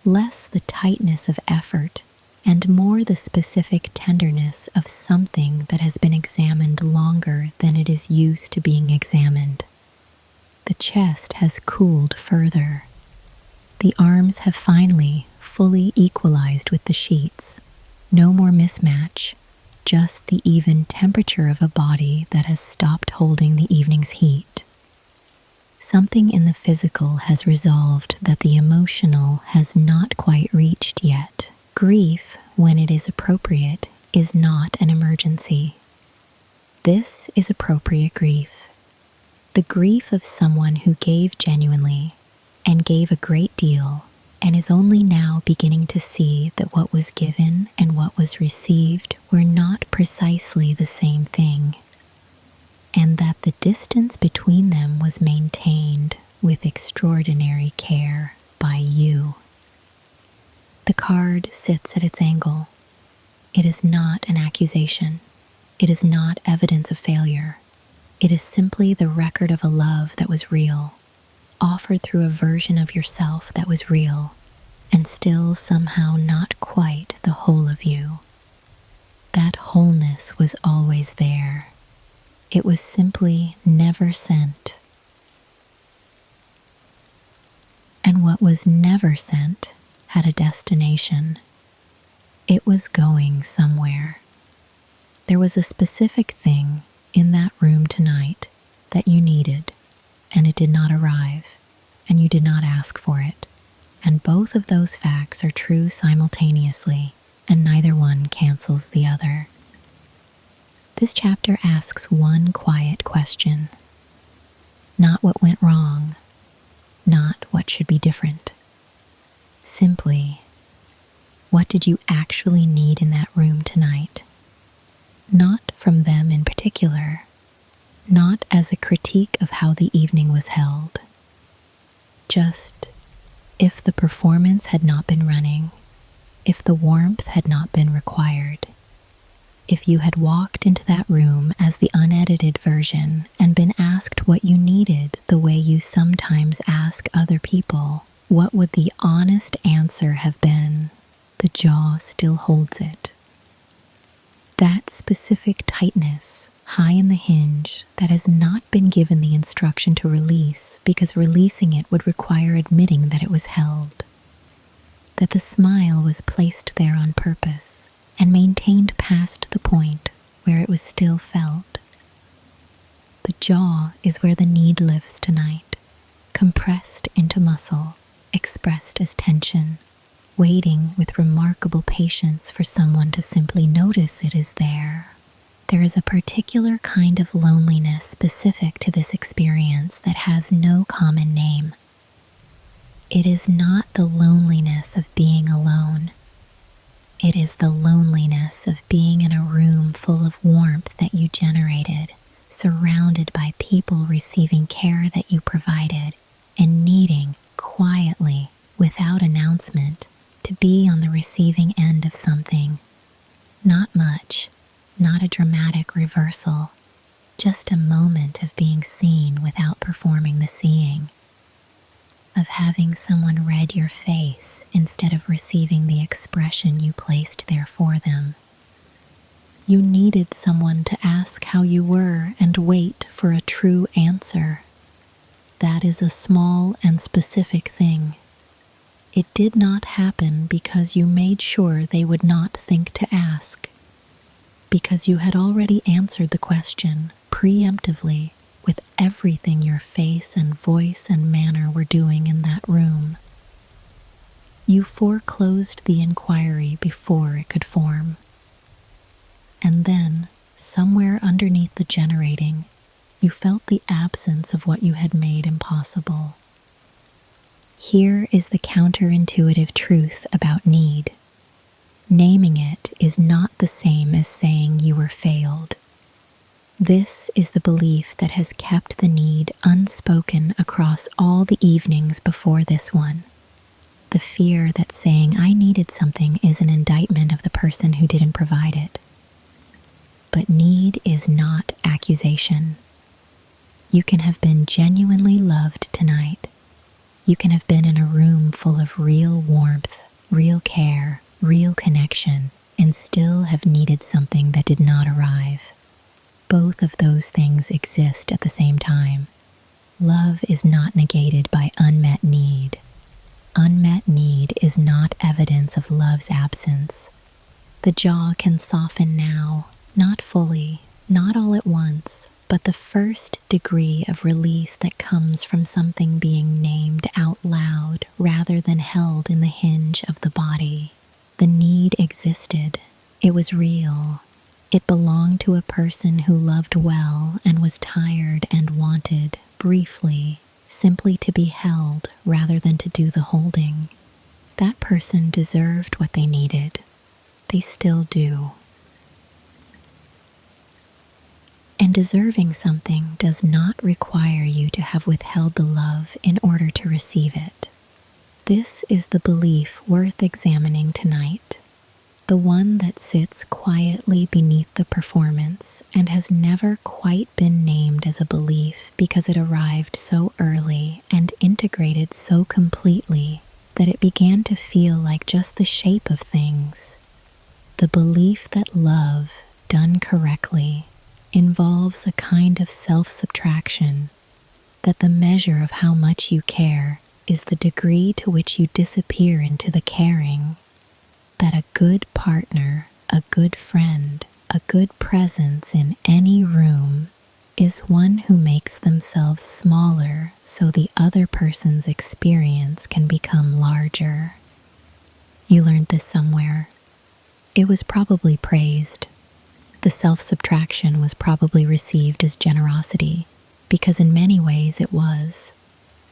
less the tightness of effort and more the specific tenderness of something that has been examined longer than it is used to being examined. The chest has cooled further. The arms have finally fully equalized with the sheets. No more mismatch, just the even temperature of a body that has stopped holding the evening's heat. Something in the physical has resolved that the emotional has not quite reached yet. Grief, when it is appropriate, is not an emergency. This is appropriate grief. The grief of someone who gave genuinely and gave a great deal and is only now beginning to see that what was given and what was received were not precisely the same thing, and that the distance between them was maintained with extraordinary care by you. The card sits at its angle. It is not an accusation. It is not evidence of failure. It is simply the record of a love that was real, offered through a version of yourself that was real, and still somehow not quite the whole of you. That wholeness was always there. It was simply never sent. And what was never sent had a destination. It was going somewhere. There was a specific thing in that room tonight that you needed, and it did not arrive, and you did not ask for it. And both of those facts are true simultaneously, and neither one cancels the other. This chapter asks one quiet question. Not what went wrong, not what should be different. Simply, What did you actually need in that room tonight? Not from them in particular, not as a critique of how the evening was held. Just if the performance had not been running, if the warmth had not been required, if you had walked into that room as the unedited version and been asked what you needed the way you sometimes ask other people, what would the honest answer have been? The jaw still holds it. That specific tightness, high in the hinge, that has not been given the instruction to release because releasing it would require admitting that it was held. That the smile was placed there on purpose and maintained past the point where it was still felt. The jaw is where the need lives tonight, compressed into muscle, expressed as tension, waiting with remarkable patience for someone to simply notice it is there. There is a particular kind of loneliness specific to this experience that has no common name. It is not the loneliness of being alone. It is the loneliness of being in a room full of warmth that you generated, surrounded by people receiving care that you provided, and needing, quietly, without announcement, to be on the receiving end of something. Not much, not a dramatic reversal, just a moment of being seen without performing the seeing, of having someone read your face instead of receiving the expression you placed there for them. You needed someone to ask how you were and wait for a true answer. That is a small and specific thing. It did not happen because you made sure they would not think to ask, because you had already answered the question preemptively with everything your face and voice and manner were doing in that room. You foreclosed the inquiry before it could form. And then, somewhere underneath the generating, you felt the absence of what you had made impossible. Here is the counterintuitive truth about need. Naming it is not the same as saying you were failed. This is the belief that has kept the need unspoken across all the evenings before this one. The fear that saying I needed something is an indictment of the person who didn't provide it. But need is not accusation. You can have been genuinely loved tonight. You can have been in a room full of real warmth, real care, real connection, and still have needed something that did not arrive. Both of those things exist at the same time. Love is not negated by unmet need. Unmet need is not evidence of love's absence. The jaw can soften now, not fully, not all at once, but the first degree of release that comes from something being named out loud rather than held in the hinge of the body. The need existed. It was real. It belonged to a person who loved well and was tired and wanted, briefly, simply to be held rather than to do the holding. That person deserved what they needed. They still do. And deserving something does not require you to have withheld the love in order to receive it. This is the belief worth examining tonight, the one that sits quietly beneath the performance and has never quite been named as a belief because it arrived so early and integrated so completely that it began to feel like just the shape of things. The belief that love, done correctly, involves a kind of self-subtraction, that the measure of how much you care is the degree to which you disappear into the caring, that a good partner, a good friend, a good presence in any room is one who makes themselves smaller so the other person's experience can become larger. You learned this somewhere. It was probably praised. The self-subtraction was probably received as generosity, because in many ways it was.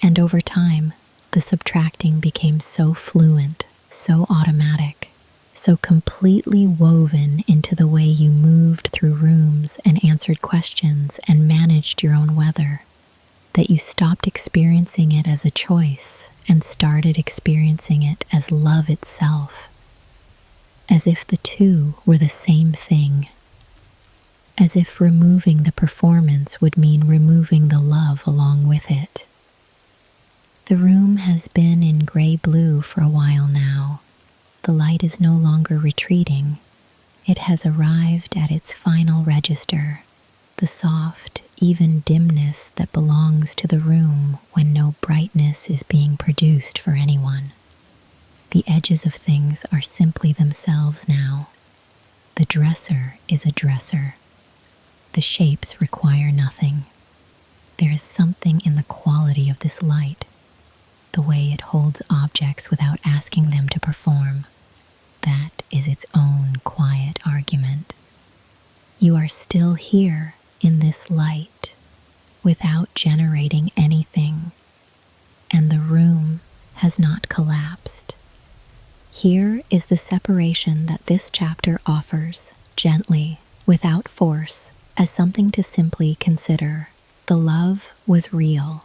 And over time, the subtracting became so fluent, so automatic, so completely woven into the way you moved through rooms and answered questions and managed your own weather, that you stopped experiencing it as a choice and started experiencing it as love itself, as if the two were the same thing, as if removing the performance would mean removing the love along with it. The room has been in gray-blue for a while now. The light is no longer retreating. It has arrived at its final register, the soft, even dimness that belongs to the room when no brightness is being produced for anyone. The edges of things are simply themselves now. The dresser is a dresser. The shapes require nothing. There is something in the quality of this light, the way it holds objects without asking them to perform. That is its own quiet argument. You are still here in this light without generating anything, and the room has not collapsed. Here is the separation that this chapter offers, gently, without force, as something to simply consider. The love was real.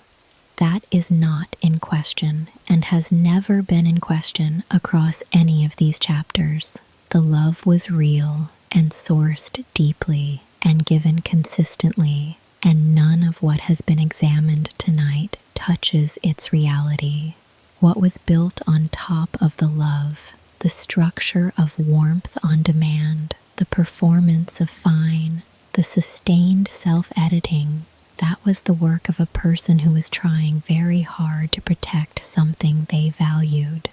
That is not in question and has never been in question across any of these chapters. The love was real and sourced deeply and given consistently, and none of what has been examined tonight touches its reality. What was built on top of the love, the structure of warmth on demand, the performance of fine, the sustained self-editing, that was the work of a person who was trying very hard to protect something they valued.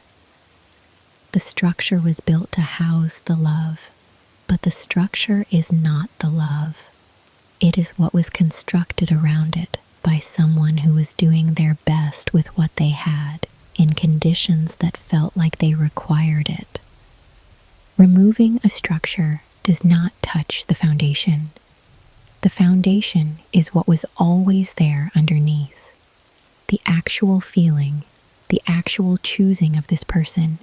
The structure was built to house the love, but the structure is not the love. It is what was constructed around it by someone who was doing their best with what they had in conditions that felt like they required it. Removing a structure does not touch the foundation. The foundation is what was always there underneath. The actual feeling, the actual choosing of this person,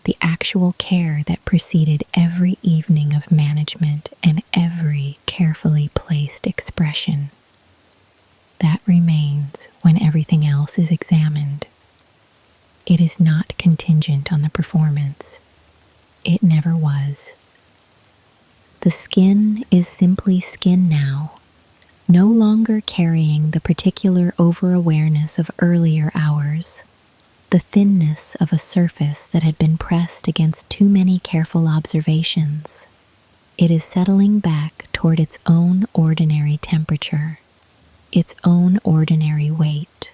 the actual care that preceded every evening of management and every carefully placed expression. That remains when everything else is examined. It is not contingent on the performance. It never was. The skin is simply skin now, no longer carrying the particular over-awareness of earlier hours, the thinness of a surface that had been pressed against too many careful observations. It is settling back toward its own ordinary temperature, its own ordinary weight,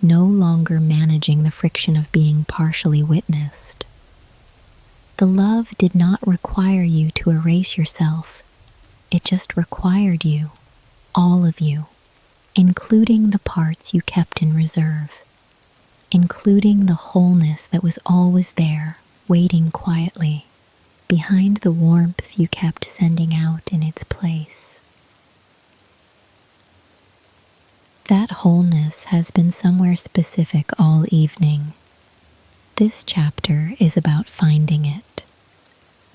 no longer managing the friction of being partially witnessed. The love did not require you to erase yourself. It just required you, all of you, including the parts you kept in reserve, including the wholeness that was always there, waiting quietly, behind the warmth you kept sending out in its place. That wholeness has been somewhere specific all evening. This chapter is about finding it,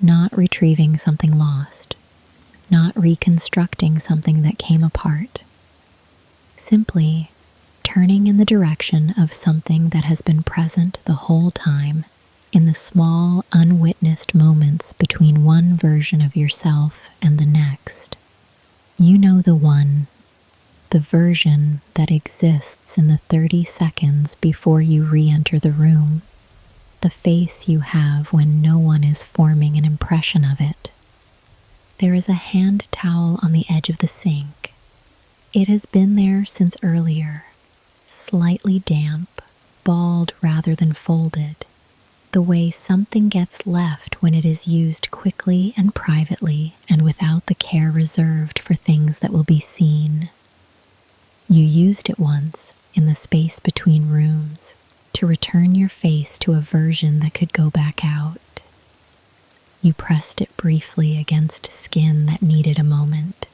not retrieving something lost, not reconstructing something that came apart, simply turning in the direction of something that has been present the whole time in the small, unwitnessed moments between one version of yourself and the next. You know the one, the version that exists in the 30 seconds before you re-enter the room, the face you have when no one is forming an impression of it. There is a hand towel on the edge of the sink. It has been there since earlier, slightly damp, balled rather than folded, the way something gets left when it is used quickly and privately and without the care reserved for things that will be seen. You used it once in the space between rooms to return your face to a version that could go back out. You pressed it briefly against skin that needed a moment,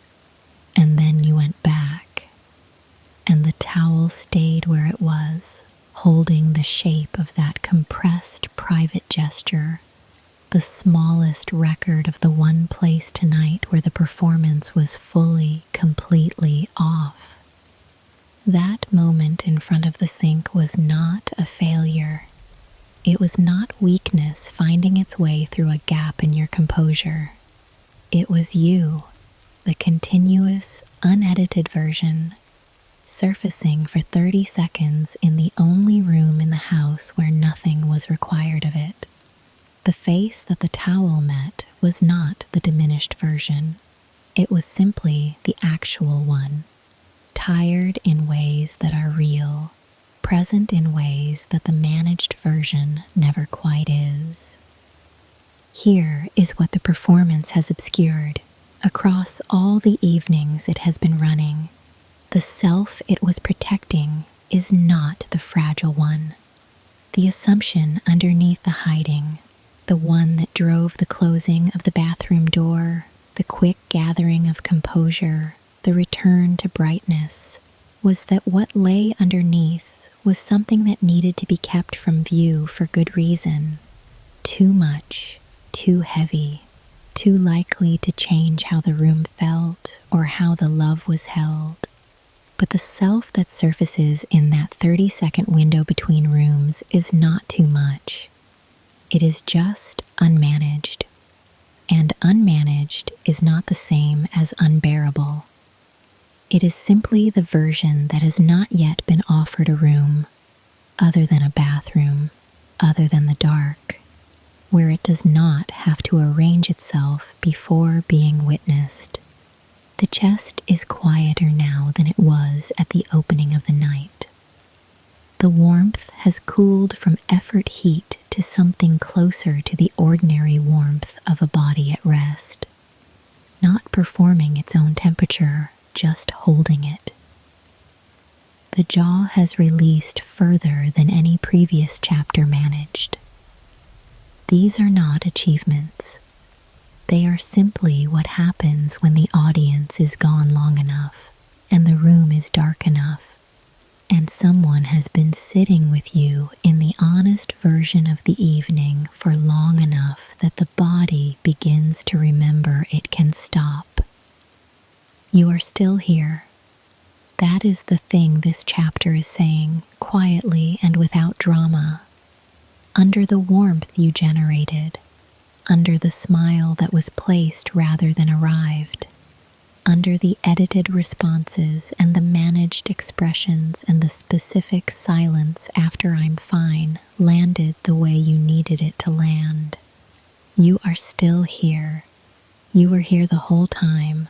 and then you went back, and the towel stayed where it was, holding the shape of that compressed private gesture, the smallest record of the one place tonight where the performance was fully, completely off. That moment in front of the sink was not a failure. It was not weakness finding its way through a gap in your composure. It was you, the continuous, unedited version, surfacing for 30 seconds in the only room in the house where nothing was required of it. The face that the towel met was not the diminished version. It was simply the actual one, tired in ways that are real, present in ways that the managed version never quite is. Here is what the performance has obscured. Across all the evenings it has been running, the self it was protecting is not the fragile one. The assumption underneath the hiding, the one that drove the closing of the bathroom door, the quick gathering of composure, the return to brightness, was that what lay underneath was something that needed to be kept from view for good reason. Too much, too heavy, too likely to change how the room felt or how the love was held. But the self that surfaces in that 30-second window between rooms is not too much. It is just unmanaged. And unmanaged is not the same as unbearable. It is simply the version that has not yet been offered a room, other than a bathroom, other than the dark, where it does not have to arrange itself before being witnessed. The chest is quieter now than it was at the opening of the night. The warmth has cooled from effort heat to something closer to the ordinary warmth of a body at rest, not performing its own temperature, just holding it. The jaw has released further than any previous chapter managed. These are not achievements. They are simply what happens when the audience is gone long enough and the room is dark enough, and someone has been sitting with you in the honest version of the evening for long enough that the body begins to remember it can stop. You are still here. That is the thing this chapter is saying, quietly and without drama. Under the warmth you generated, under the smile that was placed rather than arrived, under the edited responses and the managed expressions and the specific silence after I'm fine landed the way you needed it to land. You are still here. You were here the whole time.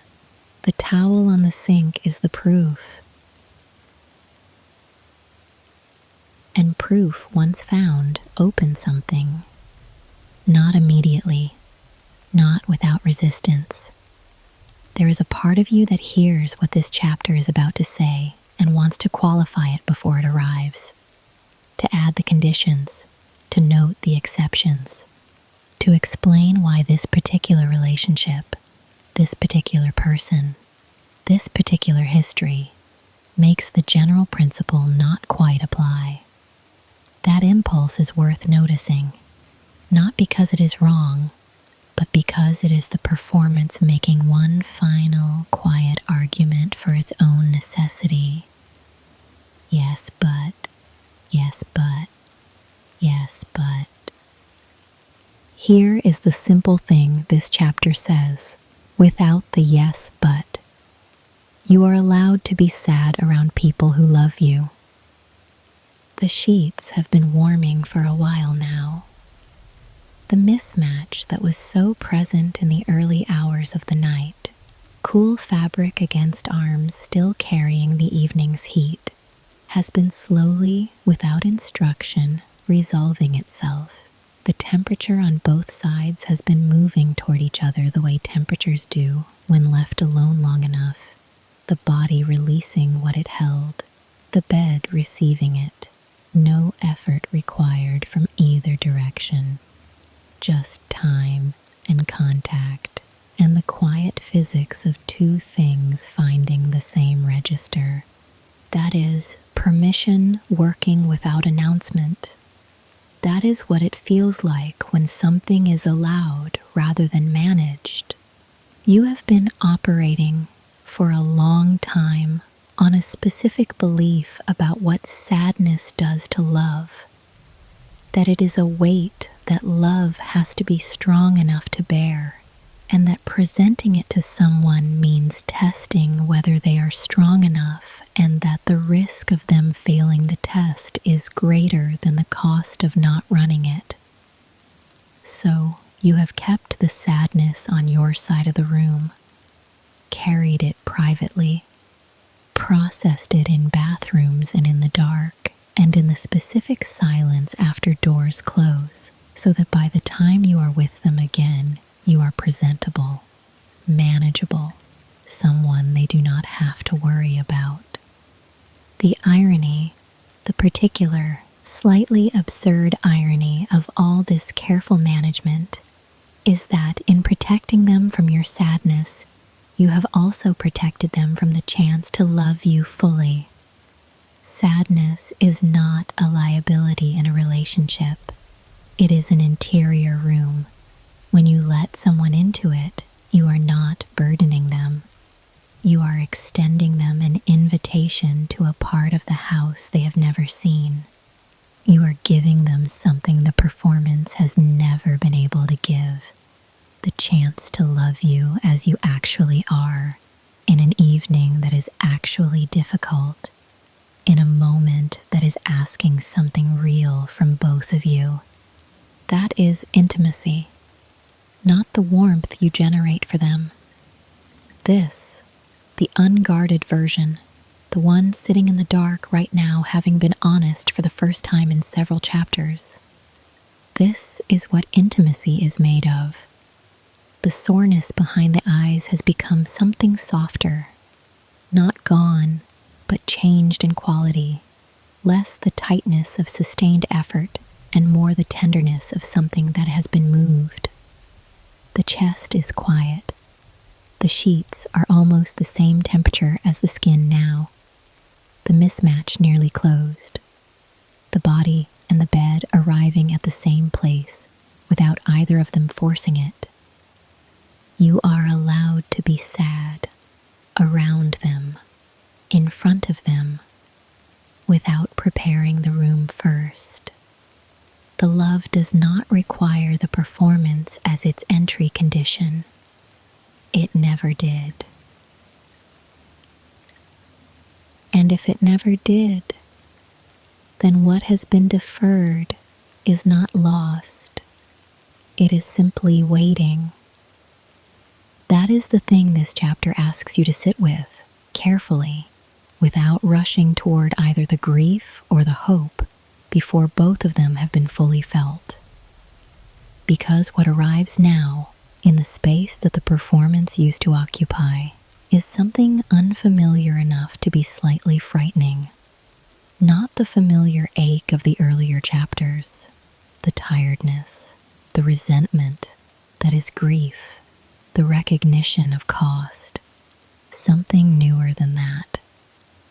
The towel on the sink is the proof. And proof, once found, opens something. Not immediately, not without resistance. There is a part of you that hears what this chapter is about to say and wants to qualify it before it arrives, to add the conditions, to note the exceptions, to explain why this particular relationship, this particular person, this particular history makes the general principle not quite apply. That impulse is worth noticing, not because it is wrong, but because it is the performance making one final, quiet argument for its own necessity. Yes, but, yes, but, yes, but. Here is the simple thing this chapter says, without the yes, but. You are allowed to be sad around people who love you. The sheets have been warming for a while now. The mismatch that was so present in the early hours of the night, cool fabric against arms still carrying the evening's heat, has been slowly, without instruction, resolving itself. The temperature on both sides has been moving toward each other the way temperatures do when left alone long enough, the body releasing what it held, the bed receiving it. No effort required from either direction. Just time and contact and the quiet physics of two things finding the same register. That is, permission working without announcement. That is what it feels like when something is allowed rather than managed. You have been operating for a long time on a specific belief about what sadness does to love, that it is a weight that love has to be strong enough to bear, and that presenting it to someone means testing whether they are strong enough, and that the risk of them failing the test is greater than the cost of not running it. So you have kept the sadness on your side of the room, carried it privately, processed it in bathrooms and in the dark, and in the specific silence after doors close, so that by the time you are with them again, you are presentable, manageable, someone they do not have to worry about. The irony, the particular, slightly absurd irony of all this careful management is that in protecting them from your sadness, you have also protected them from the chance to love you fully. Sadness is not a liability in a relationship. It is an interior room. When you let someone into it, you are not burdening them. You are extending them an invitation to a part of the house they have never seen. You are giving them something the performance has never been able to give. The chance to love you as you actually are, in an evening that is actually difficult, in a moment that is asking something real from both of you. That is intimacy, not the warmth you generate for them. This, the unguarded version, the one sitting in the dark right now having been honest for the first time in several chapters. This is what intimacy is made of. The soreness behind the eyes has become something softer, not gone, but changed in quality, less the tightness of sustained effort and more the tenderness of something that has been moved. The chest is quiet. The sheets are almost the same temperature as the skin now. The mismatch nearly closed. The body and the bed arriving at the same place without either of them forcing it. You are allowed to be sad, around them, in front of them, without preparing the room first. The love does not require the performance as its entry condition. It never did. And if it never did, then what has been deferred is not lost. It is simply waiting. That is the thing this chapter asks you to sit with, carefully, without rushing toward either the grief or the hope before both of them have been fully felt. Because what arrives now, in the space that the performance used to occupy, is something unfamiliar enough to be slightly frightening. Not the familiar ache of the earlier chapters, the tiredness, the resentment that is grief, the recognition of cost. Something newer than that.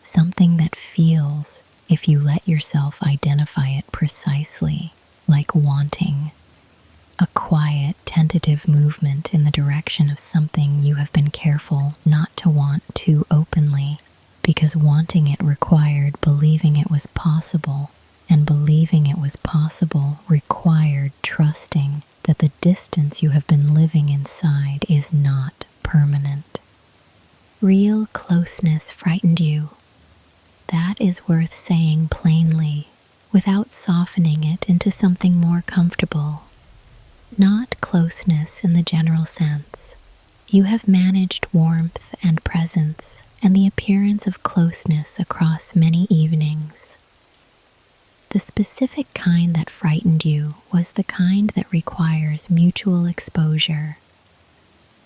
Something that feels, if you let yourself identify it precisely, like wanting. A quiet, tentative movement in the direction of something you have been careful not to want too openly, because wanting it required believing it was possible, and believing it was possible required trusting that the distance you have been living inside is not permanent. Real closeness frightened you. That is worth saying plainly, without softening it into something more comfortable. Not closeness in the general sense. You have managed warmth and presence and the appearance of closeness across many evenings. The specific kind that frightened you was the kind that requires mutual exposure.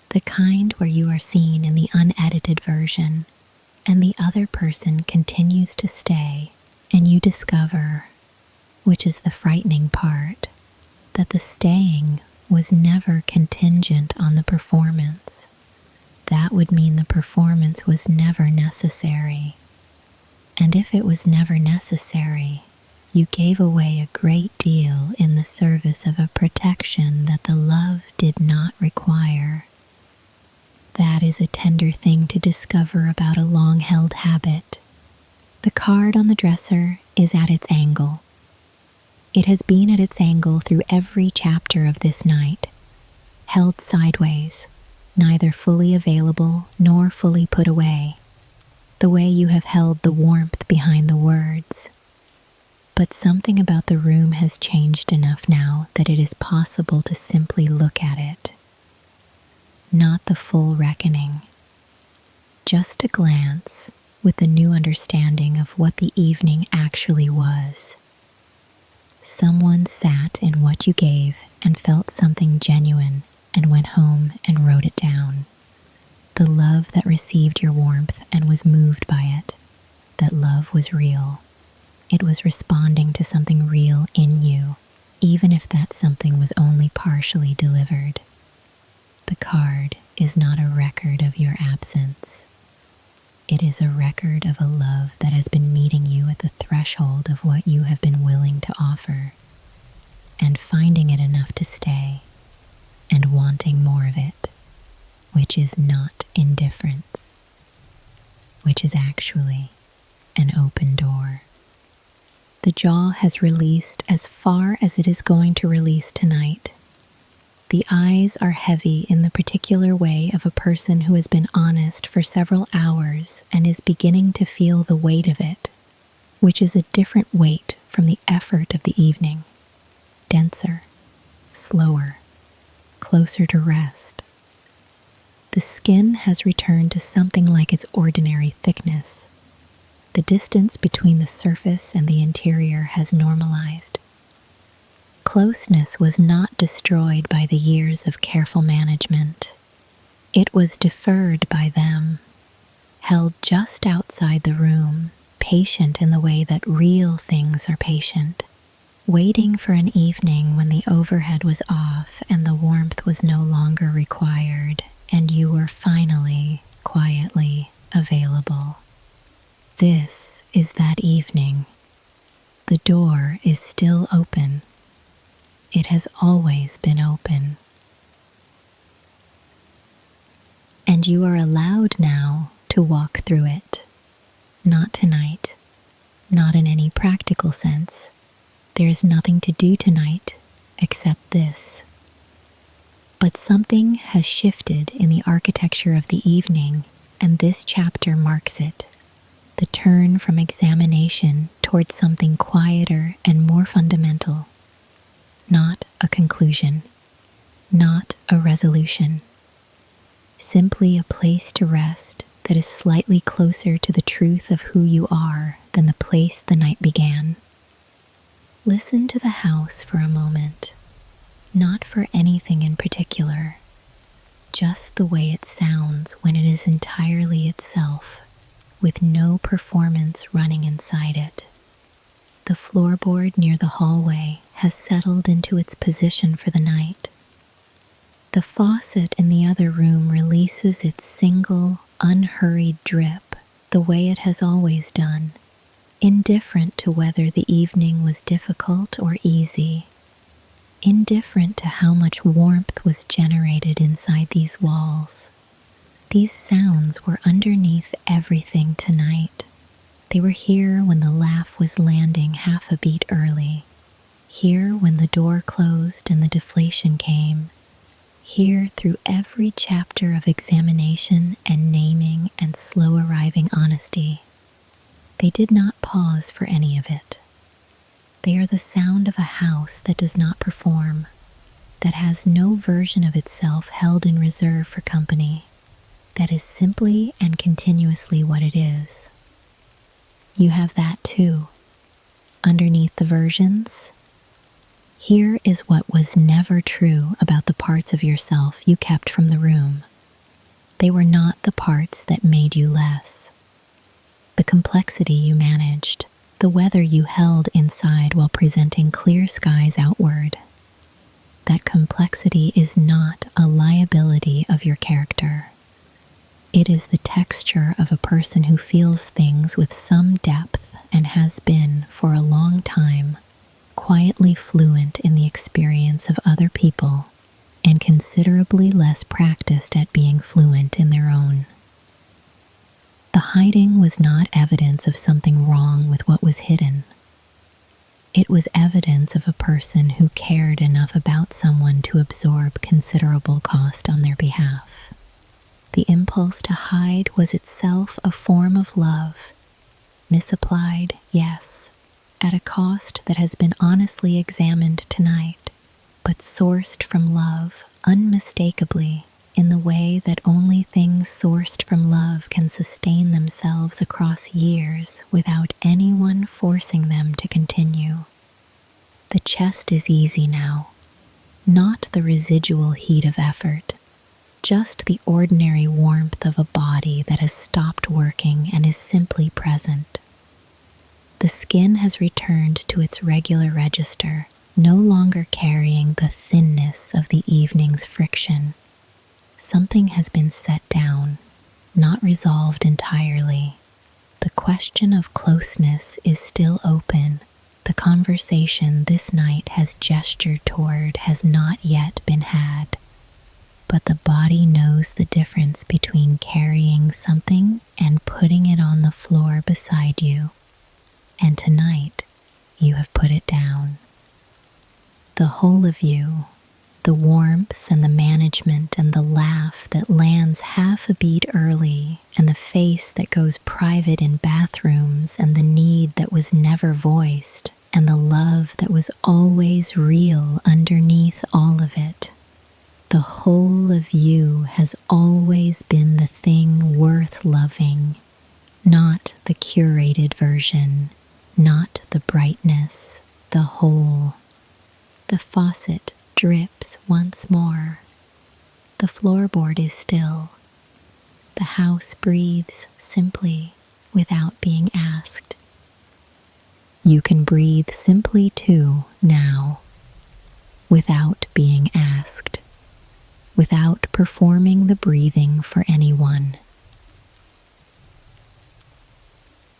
The kind where you are seen in the unedited version, and the other person continues to stay, and you discover, which is the frightening part, that the staying was never contingent on the performance. That would mean the performance was never necessary. And if it was never necessary, You gave away a great deal in the service of a protection that the love did not require. That is a tender thing to discover about a long-held habit. The card on the dresser is at its angle. It has been at its angle through every chapter of this night, held sideways, neither fully available nor fully put away, the way you have held the warmth behind the words. But something about the room has changed enough now that it is possible to simply look at it. Not the full reckoning, just a glance with the new understanding of what the evening actually was. Someone sat in what you gave and felt something genuine and went home and wrote it down. The love that received your warmth and was moved by it, that love was real. It was responding to something real in you, even if that something was only partially delivered. The card is not a record of your absence. It is a record of a love that has been meeting you at the threshold of what you have been willing to offer, and finding it enough to stay, and wanting more of it, which is not indifference, which is actually an open door. The jaw has released as far as it is going to release tonight. The eyes are heavy in the particular way of a person who has been honest for several hours and is beginning to feel the weight of it, which is a different weight from the effort of the evening. Denser, slower, closer to rest. The skin has returned to something like its ordinary thickness. The distance between the surface and the interior has normalized. Closeness was not destroyed by the years of careful management. It was deferred by them, held just outside the room, patient in the way that real things are patient, waiting for an evening when the overhead was off and the warmth was no longer required, and you were finally, quietly available. This is that evening. The door is still open. It has always been open. And you are allowed now to walk through it. Not tonight, not in any practical sense. There is nothing to do tonight except this. But something has shifted in the architecture of the evening, and this chapter marks it. The turn from examination towards something quieter and more fundamental. Not a conclusion, not a resolution. Simply a place to rest that is slightly closer to the truth of who you are than the place the night began. Listen to the house for a moment, not for anything in particular, just the way it sounds when it is entirely itself, with no performance running inside it. The floorboard near the hallway has settled into its position for the night. The faucet in the other room releases its single, unhurried drip the way it has always done, indifferent to whether the evening was difficult or easy, indifferent to how much warmth was generated inside these walls. These sounds were underneath everything tonight. They were here when the laugh was landing half a beat early, here when the door closed and the deflation came, here through every chapter of examination and naming and slow arriving honesty. They did not pause for any of it. They are the sound of a house that does not perform, that has no version of itself held in reserve for company, that is simply and continuously what it is. You have that too. Underneath the versions, here is what was never true about the parts of yourself you kept from the room. They were not the parts that made you less. The complexity you managed, the weather you held inside while presenting clear skies outward. That complexity is not a liability of your character. It is the texture of a person who feels things with some depth and has been for a long time quietly fluent in the experience of other people and considerably less practiced at being fluent in their own. The hiding was not evidence of something wrong with what was hidden. It was evidence of a person who cared enough about someone to absorb considerable cost on their behalf. The impulse to hide was itself a form of love, misapplied, yes, at a cost that has been honestly examined tonight, but sourced from love unmistakably in the way that only things sourced from love can sustain themselves across years without anyone forcing them to continue. The chest is easy now, not the residual heat of effort, just the ordinary warmth of a body that has stopped working and is simply present. The skin has returned to its regular register, no longer carrying the thinness of the evening's friction. Something has been set down, not resolved entirely. The question of closeness is still open. The conversation this night has gestured toward has not yet been had. But the body knows the difference between carrying something and putting it on the floor beside you. And tonight, you have put it down. The whole of you, the warmth and the management and the laugh that lands half a beat early and the face that goes private in bathrooms and the need that was never voiced and the love that was always real underneath all of it. The whole of you has always been the thing worth loving, not the curated version, not the brightness, the whole. The faucet drips once more. The floorboard is still. The house breathes simply without being asked. You can breathe simply too now, without being asked, without performing the breathing for anyone.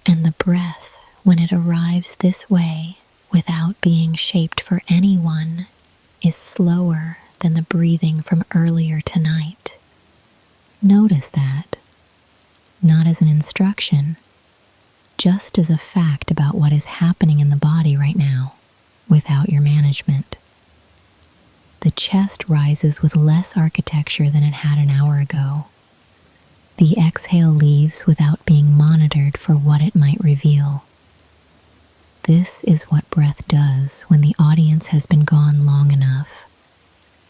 And the breath, when it arrives this way, without being shaped for anyone, is slower than the breathing from earlier tonight. Notice that, not as an instruction, just as a fact about what is happening in the body right now, without your management. The chest rises with less architecture than it had an hour ago. The exhale leaves without being monitored for what it might reveal. This is what breath does when the audience has been gone long enough.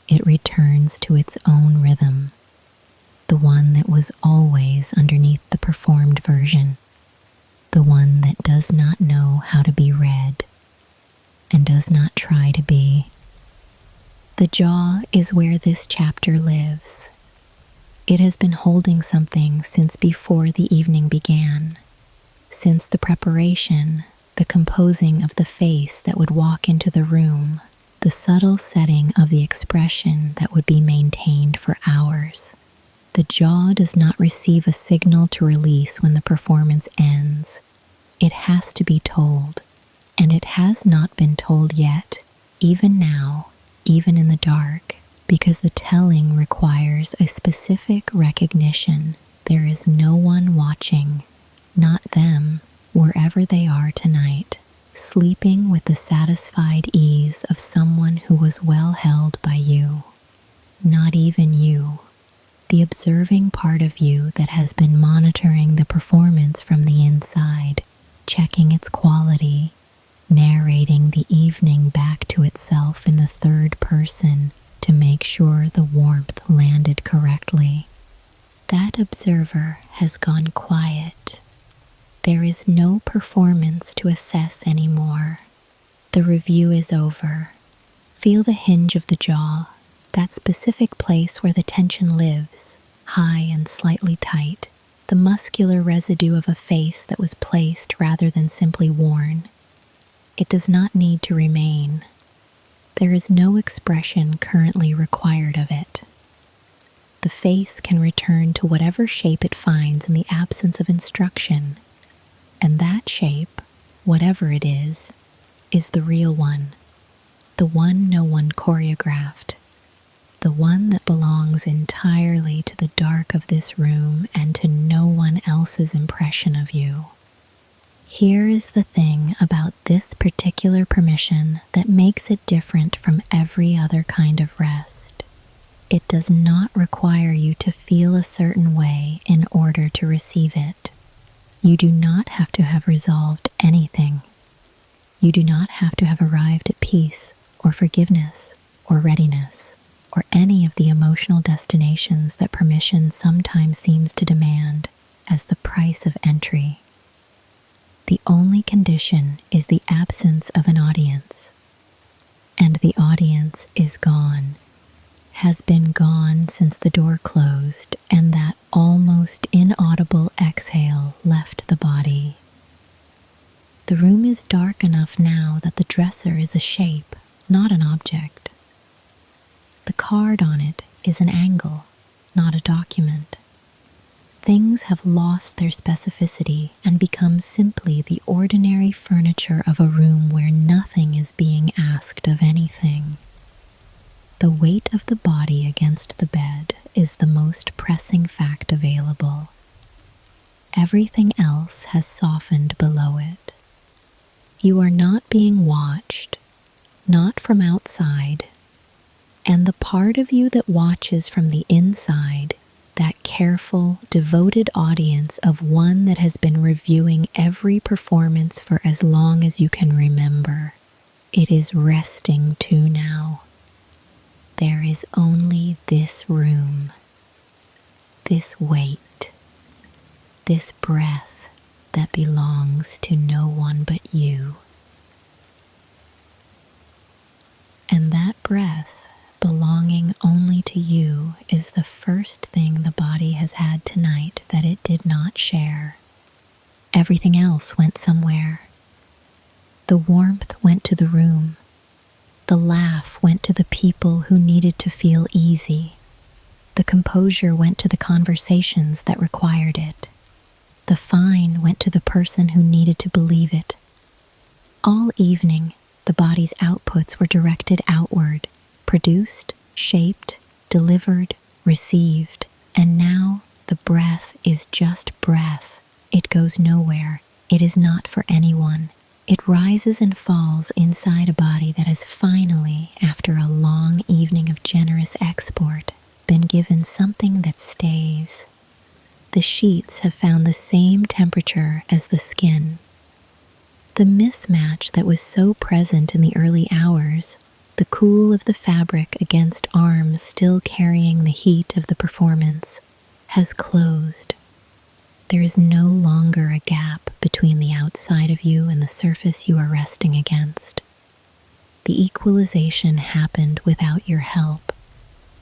It returns to its own rhythm, the one that was always underneath the performed version, the one that does not know how to be read and does not try to be. The jaw is where this chapter lives. It has been holding something since before the evening began, since the preparation, the composing of the face that would walk into the room, the subtle setting of the expression that would be maintained for hours. The jaw does not receive a signal to release when the performance ends. It has to be told, and it has not been told yet, even now, even in the dark, because the telling requires a specific recognition. There is no one watching, not them, wherever they are tonight, sleeping with the satisfied ease of someone who was well held by you. Not even you, the observing part of you that has been monitoring the performance from the inside, checking its quality, narrating the evening back to itself in the third person to make sure the warmth landed correctly. That observer has gone quiet. There is no performance to assess anymore. The review is over. Feel the hinge of the jaw, that specific place where the tension lives, high and slightly tight, the muscular residue of a face that was placed rather than simply worn. It does not need to remain. There is no expression currently required of it. The face can return to whatever shape it finds in the absence of instruction, and that shape, whatever it is the real one, the one no one choreographed, the one that belongs entirely to the dark of this room and to no one else's impression of you. Here is the thing about this particular permission that makes it different from every other kind of rest. It does not require you to feel a certain way in order to receive it. You do not have to have resolved anything. You do not have to have arrived at peace or forgiveness or readiness or any of the emotional destinations that permission sometimes seems to demand as the price of entry. The only condition is the absence of an audience, and the audience is gone, has been gone since the door closed and that almost inaudible exhale left the body. The room is dark enough now that the dresser is a shape, not an object. The card on it is an angle, not a document. Things have lost their specificity and become simply the ordinary furniture of a room where nothing is being asked of anything. The weight of the body against the bed is the most pressing fact available. Everything else has softened below it. You are not being watched, not from outside, and the part of you that watches from the inside, that careful, devoted audience of one that has been reviewing every performance for as long as you can remember, it is resting too now. There is only this room, this weight, this breath that belongs to no one but you. And that breath, belonging only to you, is the first thing the body has had tonight that it did not share. Everything else went somewhere. The warmth went to the room. The laugh went to the people who needed to feel easy. The composure went to the conversations that required it. The fine went to the person who needed to believe it. All evening, the body's outputs were directed outward, produced, shaped, delivered, received, and now the breath is just breath. It goes nowhere. It is not for anyone. It rises and falls inside a body that has finally, after a long evening of generous export, been given something that stays. The sheets have found the same temperature as the skin. The mismatch that was so present in the early hours, the cool of the fabric against arms still carrying the heat of the performance, has closed. There is no longer a gap between the outside of you and the surface you are resting against. The equalization happened without your help,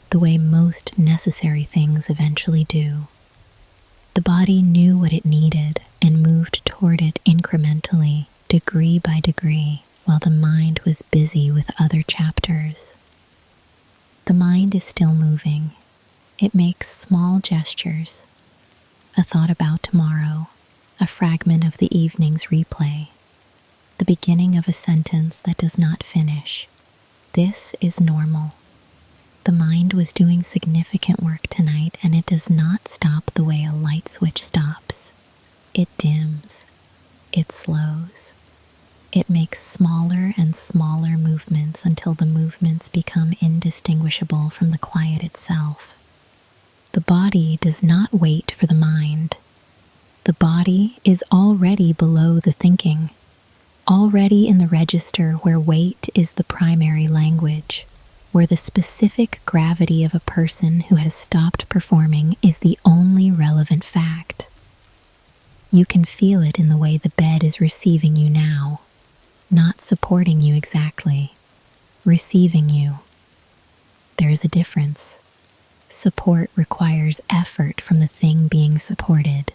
the way most necessary things eventually do. The body knew what it needed and moved toward it incrementally, degree by degree, while the mind was busy with other chapters. The mind is still moving. It makes small gestures, a thought about tomorrow, a fragment of the evening's replay, the beginning of a sentence that does not finish. This is normal. The mind was doing significant work tonight, and it does not stop the way a light switch stops. It dims. It slows. It makes smaller and smaller movements until the movements become indistinguishable from the quiet itself. The body does not wait for the mind. The body is already below the thinking, already in the register where weight is the primary language, where the specific gravity of a person who has stopped performing is the only relevant fact. You can feel it in the way the bed is receiving you now, not supporting you exactly, receiving you. There is a difference. Support requires effort from the thing being supported.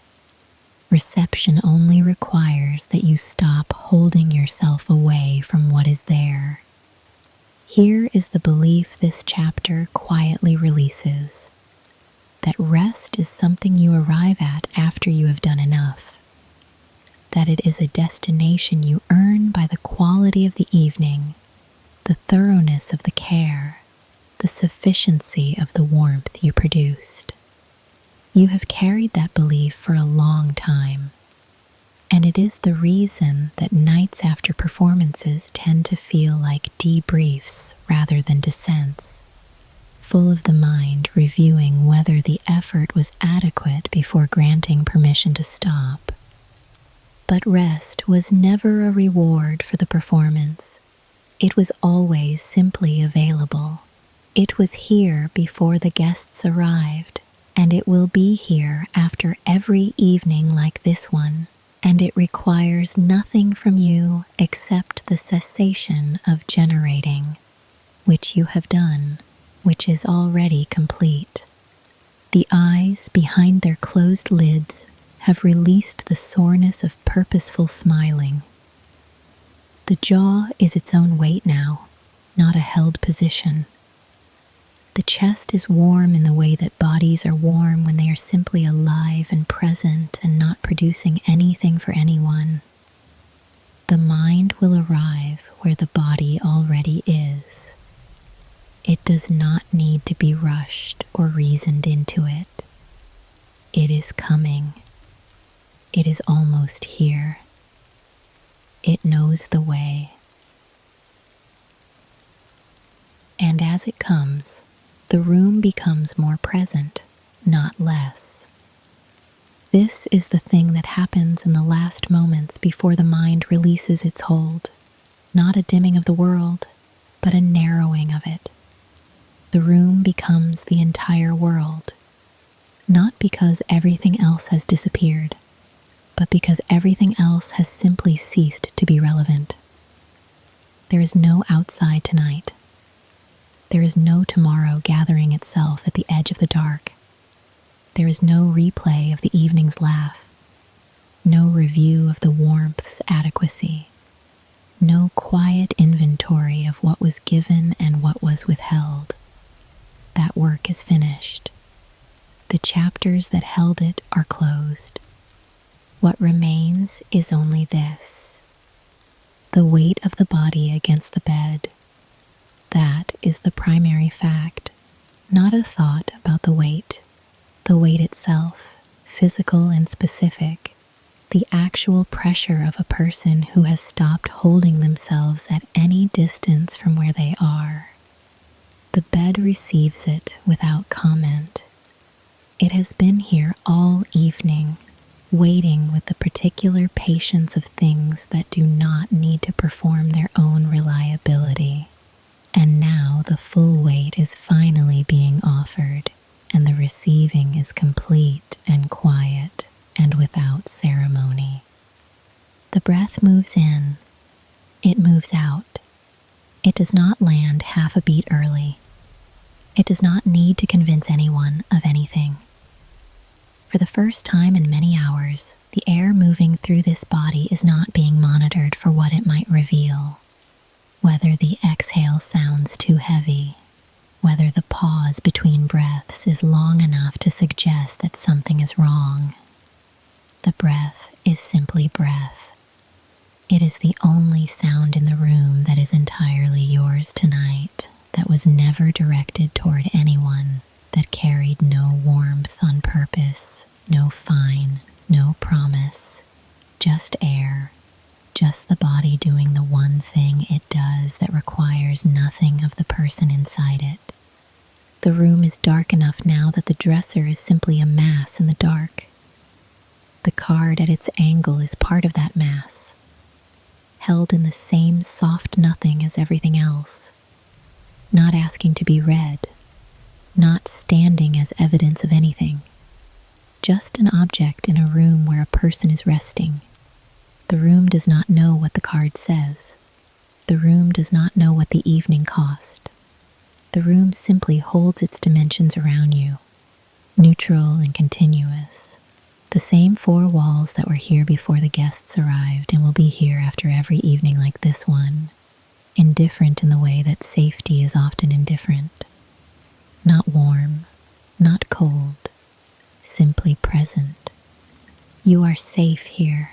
Reception only requires that you stop holding yourself away from what is there. Here is the belief this chapter quietly releases, that rest is something you arrive at after you have done enough. that it is a destination you earn by the quality of the evening, the thoroughness of the care, the sufficiency of the warmth you produced. You have carried that belief for a long time, and it is the reason that nights after performances tend to feel like debriefs rather than descents, full of the mind reviewing whether the effort was adequate before granting permission to stop. But rest was never a reward for the performance. It was always simply available. It was here before the guests arrived, and it will be here after every evening like this one, and it requires nothing from you except the cessation of generating, which you have done, which is already complete. The eyes behind their closed lids have released the soreness of purposeful smiling. The jaw is its own weight now, not a held position. The chest is warm in the way that bodies are warm when they are simply alive and present and not producing anything for anyone. The mind will arrive where the body already is. It does not need to be rushed or reasoned into it. It is coming. It is almost here. It knows the way. And as it comes, the room becomes more present, not less. This is the thing that happens in the last moments before the mind releases its hold. Not a dimming of the world, but a narrowing of it. The room becomes the entire world, not because everything else has disappeared, but because everything else has simply ceased to be relevant. There is no outside tonight. There is no tomorrow gathering itself at the edge of the dark. There is no replay of the evening's laugh, no review of the warmth's adequacy, no quiet inventory of what was given and what was withheld. That work is finished. The chapters that held it are closed. What remains is only this: the weight of the body against the bed. That is the primary fact, not a thought about the weight itself, physical and specific, the actual pressure of a person who has stopped holding themselves at any distance from where they are. The bed receives it without comment. It has been here all evening, waiting with the particular patience of things that do not need to perform their own reliability. And now the full weight is finally being offered, and the receiving is complete and quiet and without ceremony. The breath moves in. It moves out. It does not land half a beat early. It does not need to convince anyone of anything. For the first time in many hours, the air moving through this body is not being monitored for what it might reveal. Whether the exhale sounds too heavy, whether the pause between breaths is long enough to suggest that something is wrong. The breath is simply breath. It is the only sound in the room that is entirely yours tonight, that was never directed toward anyone, that carried no warmth on purpose, no fine, no promise, just air. Just the body doing the one thing it does that requires nothing of the person inside it. The room is dark enough now that the dresser is simply a mass in the dark. The card at its angle is part of that mass, held in the same soft nothing as everything else, not asking to be read, not standing as evidence of anything, just an object in a room where a person is resting. The room does not know what the card says. The room does not know what the evening cost. The room simply holds its dimensions around you, neutral and continuous. The same four walls that were here before the guests arrived and will be here after every evening like this one, indifferent in the way that safety is often indifferent. Not warm, not cold, simply present. You are safe here.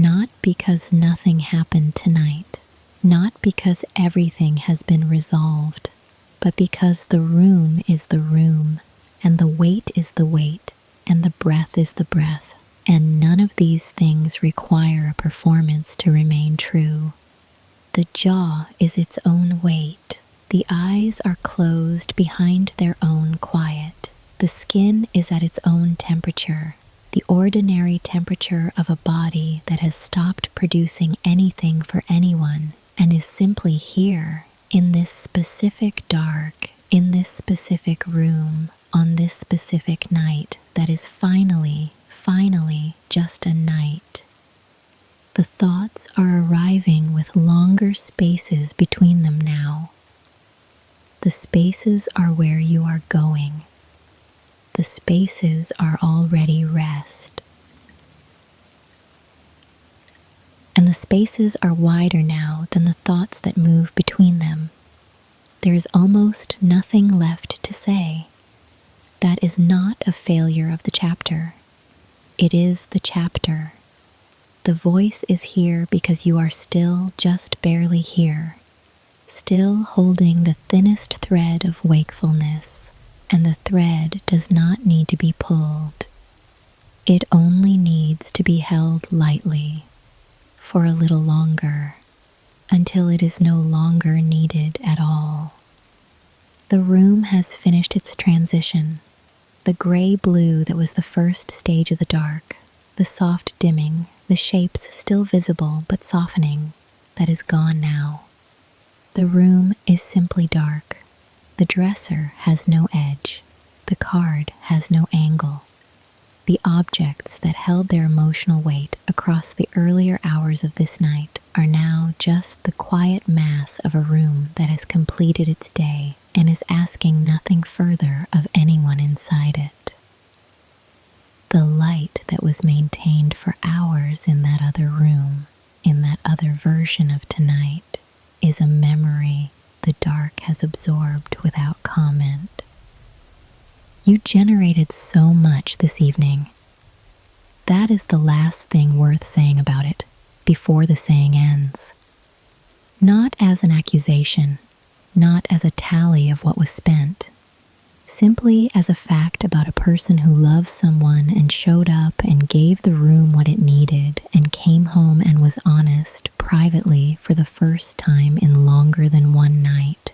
Not because nothing happened tonight, not because everything has been resolved, but because the room is the room, and the weight is the weight, and the breath is the breath, and none of these things require a performance to remain true. The jaw is its own weight. The eyes are closed behind their own quiet. The skin is at its own temperature, the ordinary temperature of a body that has stopped producing anything for anyone and is simply here, in this specific dark, in this specific room, on this specific night that is finally just a night. The thoughts are arriving with longer spaces between them now. The spaces are where you are going. The spaces are already rest. And the spaces are wider now than the thoughts that move between them. There is almost nothing left to say. That is not a failure of the chapter. It is the chapter. The voice is here because you are still just barely here, still holding the thinnest thread of wakefulness, and the thread does not need to be pulled. It only needs to be held lightly, for a little longer, until it is no longer needed at all. The room has finished its transition. The gray-blue that was the first stage of the dark, the soft dimming, the shapes still visible but softening, that is gone now. The room is simply dark. The dresser has no edge. The card has no angle. The objects that held their emotional weight across the earlier hours of this night are now just the quiet mass of a room that has completed its day and is asking nothing further of anyone inside it. The light that was maintained for hours in that other room, in that other version of tonight, is a memory the dark has absorbed without comment. You generated so much this evening. That is the last thing worth saying about it, before the saying ends. Not as an accusation, not as a tally of what was spent, simply as a fact about a person who loved someone and showed up and gave the room what it needed and came home and was honest privately for the first time in longer than one night.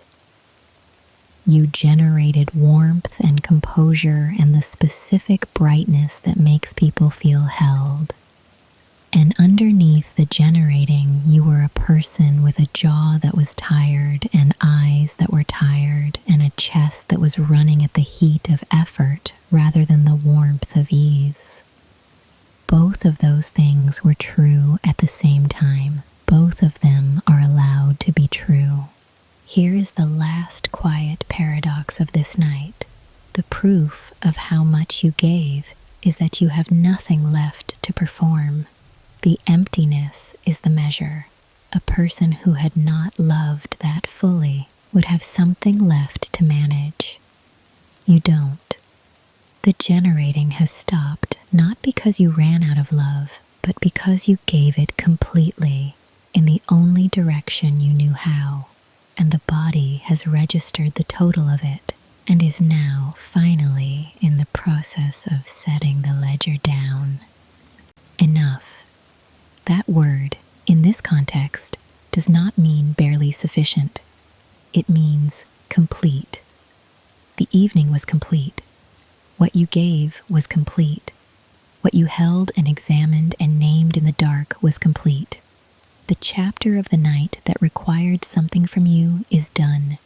You generated warmth and composure and the specific brightness that makes people feel held. And underneath the generating, you were a person with a jaw that was tired and eyes that were tired and a chest that was running at the heat of effort rather than the warmth of ease. Both of those things were true at the same time. Both of them are allowed to be true. Here is the last quiet paradox of this night. The proof of how much you gave is that you have nothing left to perform. The emptiness is the measure. A person who had not loved that fully would have something left to manage. You don't. The generating has stopped, not because you ran out of love, but because you gave it completely, in the only direction you knew how, and the body has registered the total of it, and is now finally in the process of setting the ledger down. Enough. That word, in this context, does not mean barely sufficient. It means complete. The evening was complete. What you gave was complete. What you held and examined and named in the dark was complete. The chapter of the night that required something from you is done,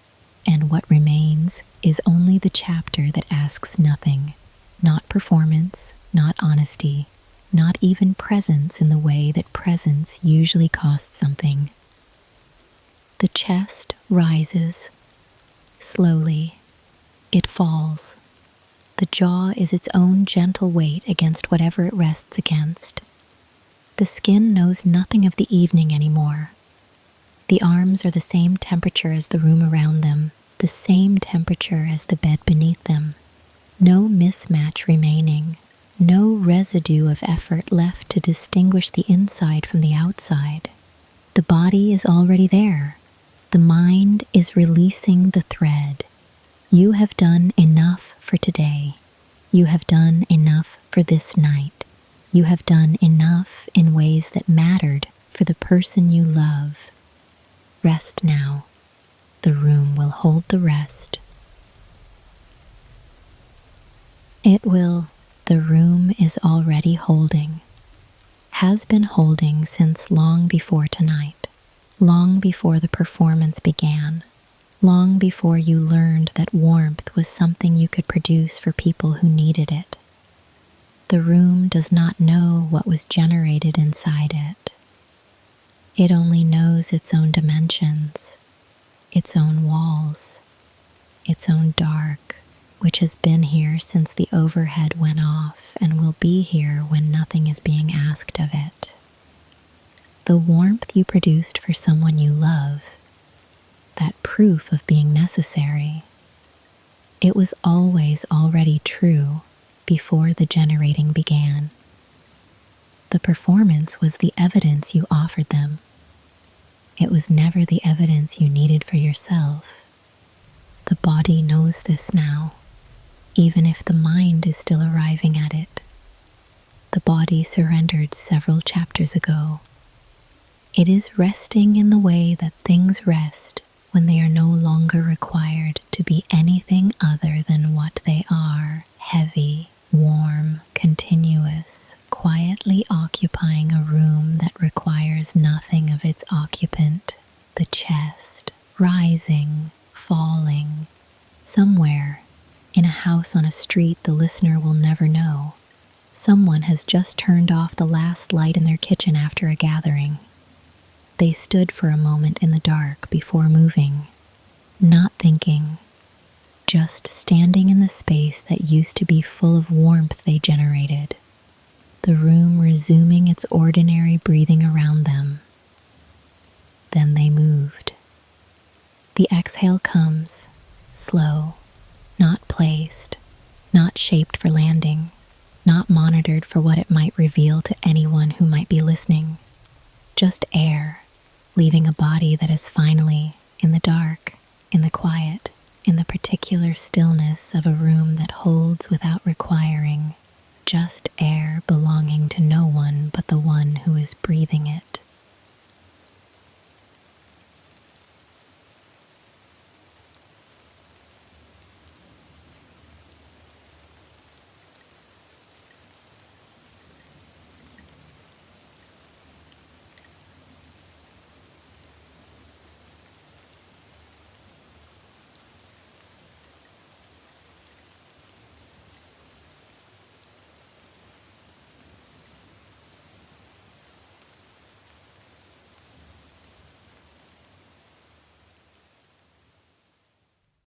and what remains is only the chapter that asks nothing, not performance, not honesty, not even presence in the way that presence usually costs something. The chest rises. Slowly, it falls. The jaw is its own gentle weight against whatever it rests against. The skin knows nothing of the evening anymore. The arms are the same temperature as the room around them, the same temperature as the bed beneath them. No mismatch remaining. No residue of effort left to distinguish the inside from the outside. The body is already there. The mind is releasing the thread. You have done enough for today. You have done enough for this night. You have done enough in ways that mattered for the person you love. Rest now. The room will hold the rest. It will. The room is already holding. Has been holding since long before tonight. Long before the performance began. Long before you learned that warmth was something you could produce for people who needed it. The room does not know what was generated inside it. It only knows its own dimensions, its own walls, its own dark, which has been here since the overhead went off and will be here when nothing is being asked of it. The warmth you produced for someone you love, that proof of being necessary, it was always already true before the generating began. The performance was the evidence you offered them. It was never the evidence you needed for yourself. The body knows this now, even if the mind is still arriving at it. The body surrendered several chapters ago. It is resting in the way that things rest when they are no longer required to be anything other than what they are: heavy, warm, continuous, quietly occupying a room that requires nothing of its occupant. The chest, rising, falling, somewhere, in a house on a street the listener will never know. Someone has just turned off the last light in their kitchen after a gathering. They stood for a moment in the dark before moving, not thinking, just standing in the space that used to be full of warmth they generated, the room resuming its ordinary breathing around them. Then they moved. The exhale comes, slow, not placed, not shaped for landing, not monitored for what it might reveal to anyone who might be listening. Just air, leaving a body that is finally in the dark, in the quiet, in the particular stillness of a room that holds without requiring, just air belonging to no one but the one who is breathing it.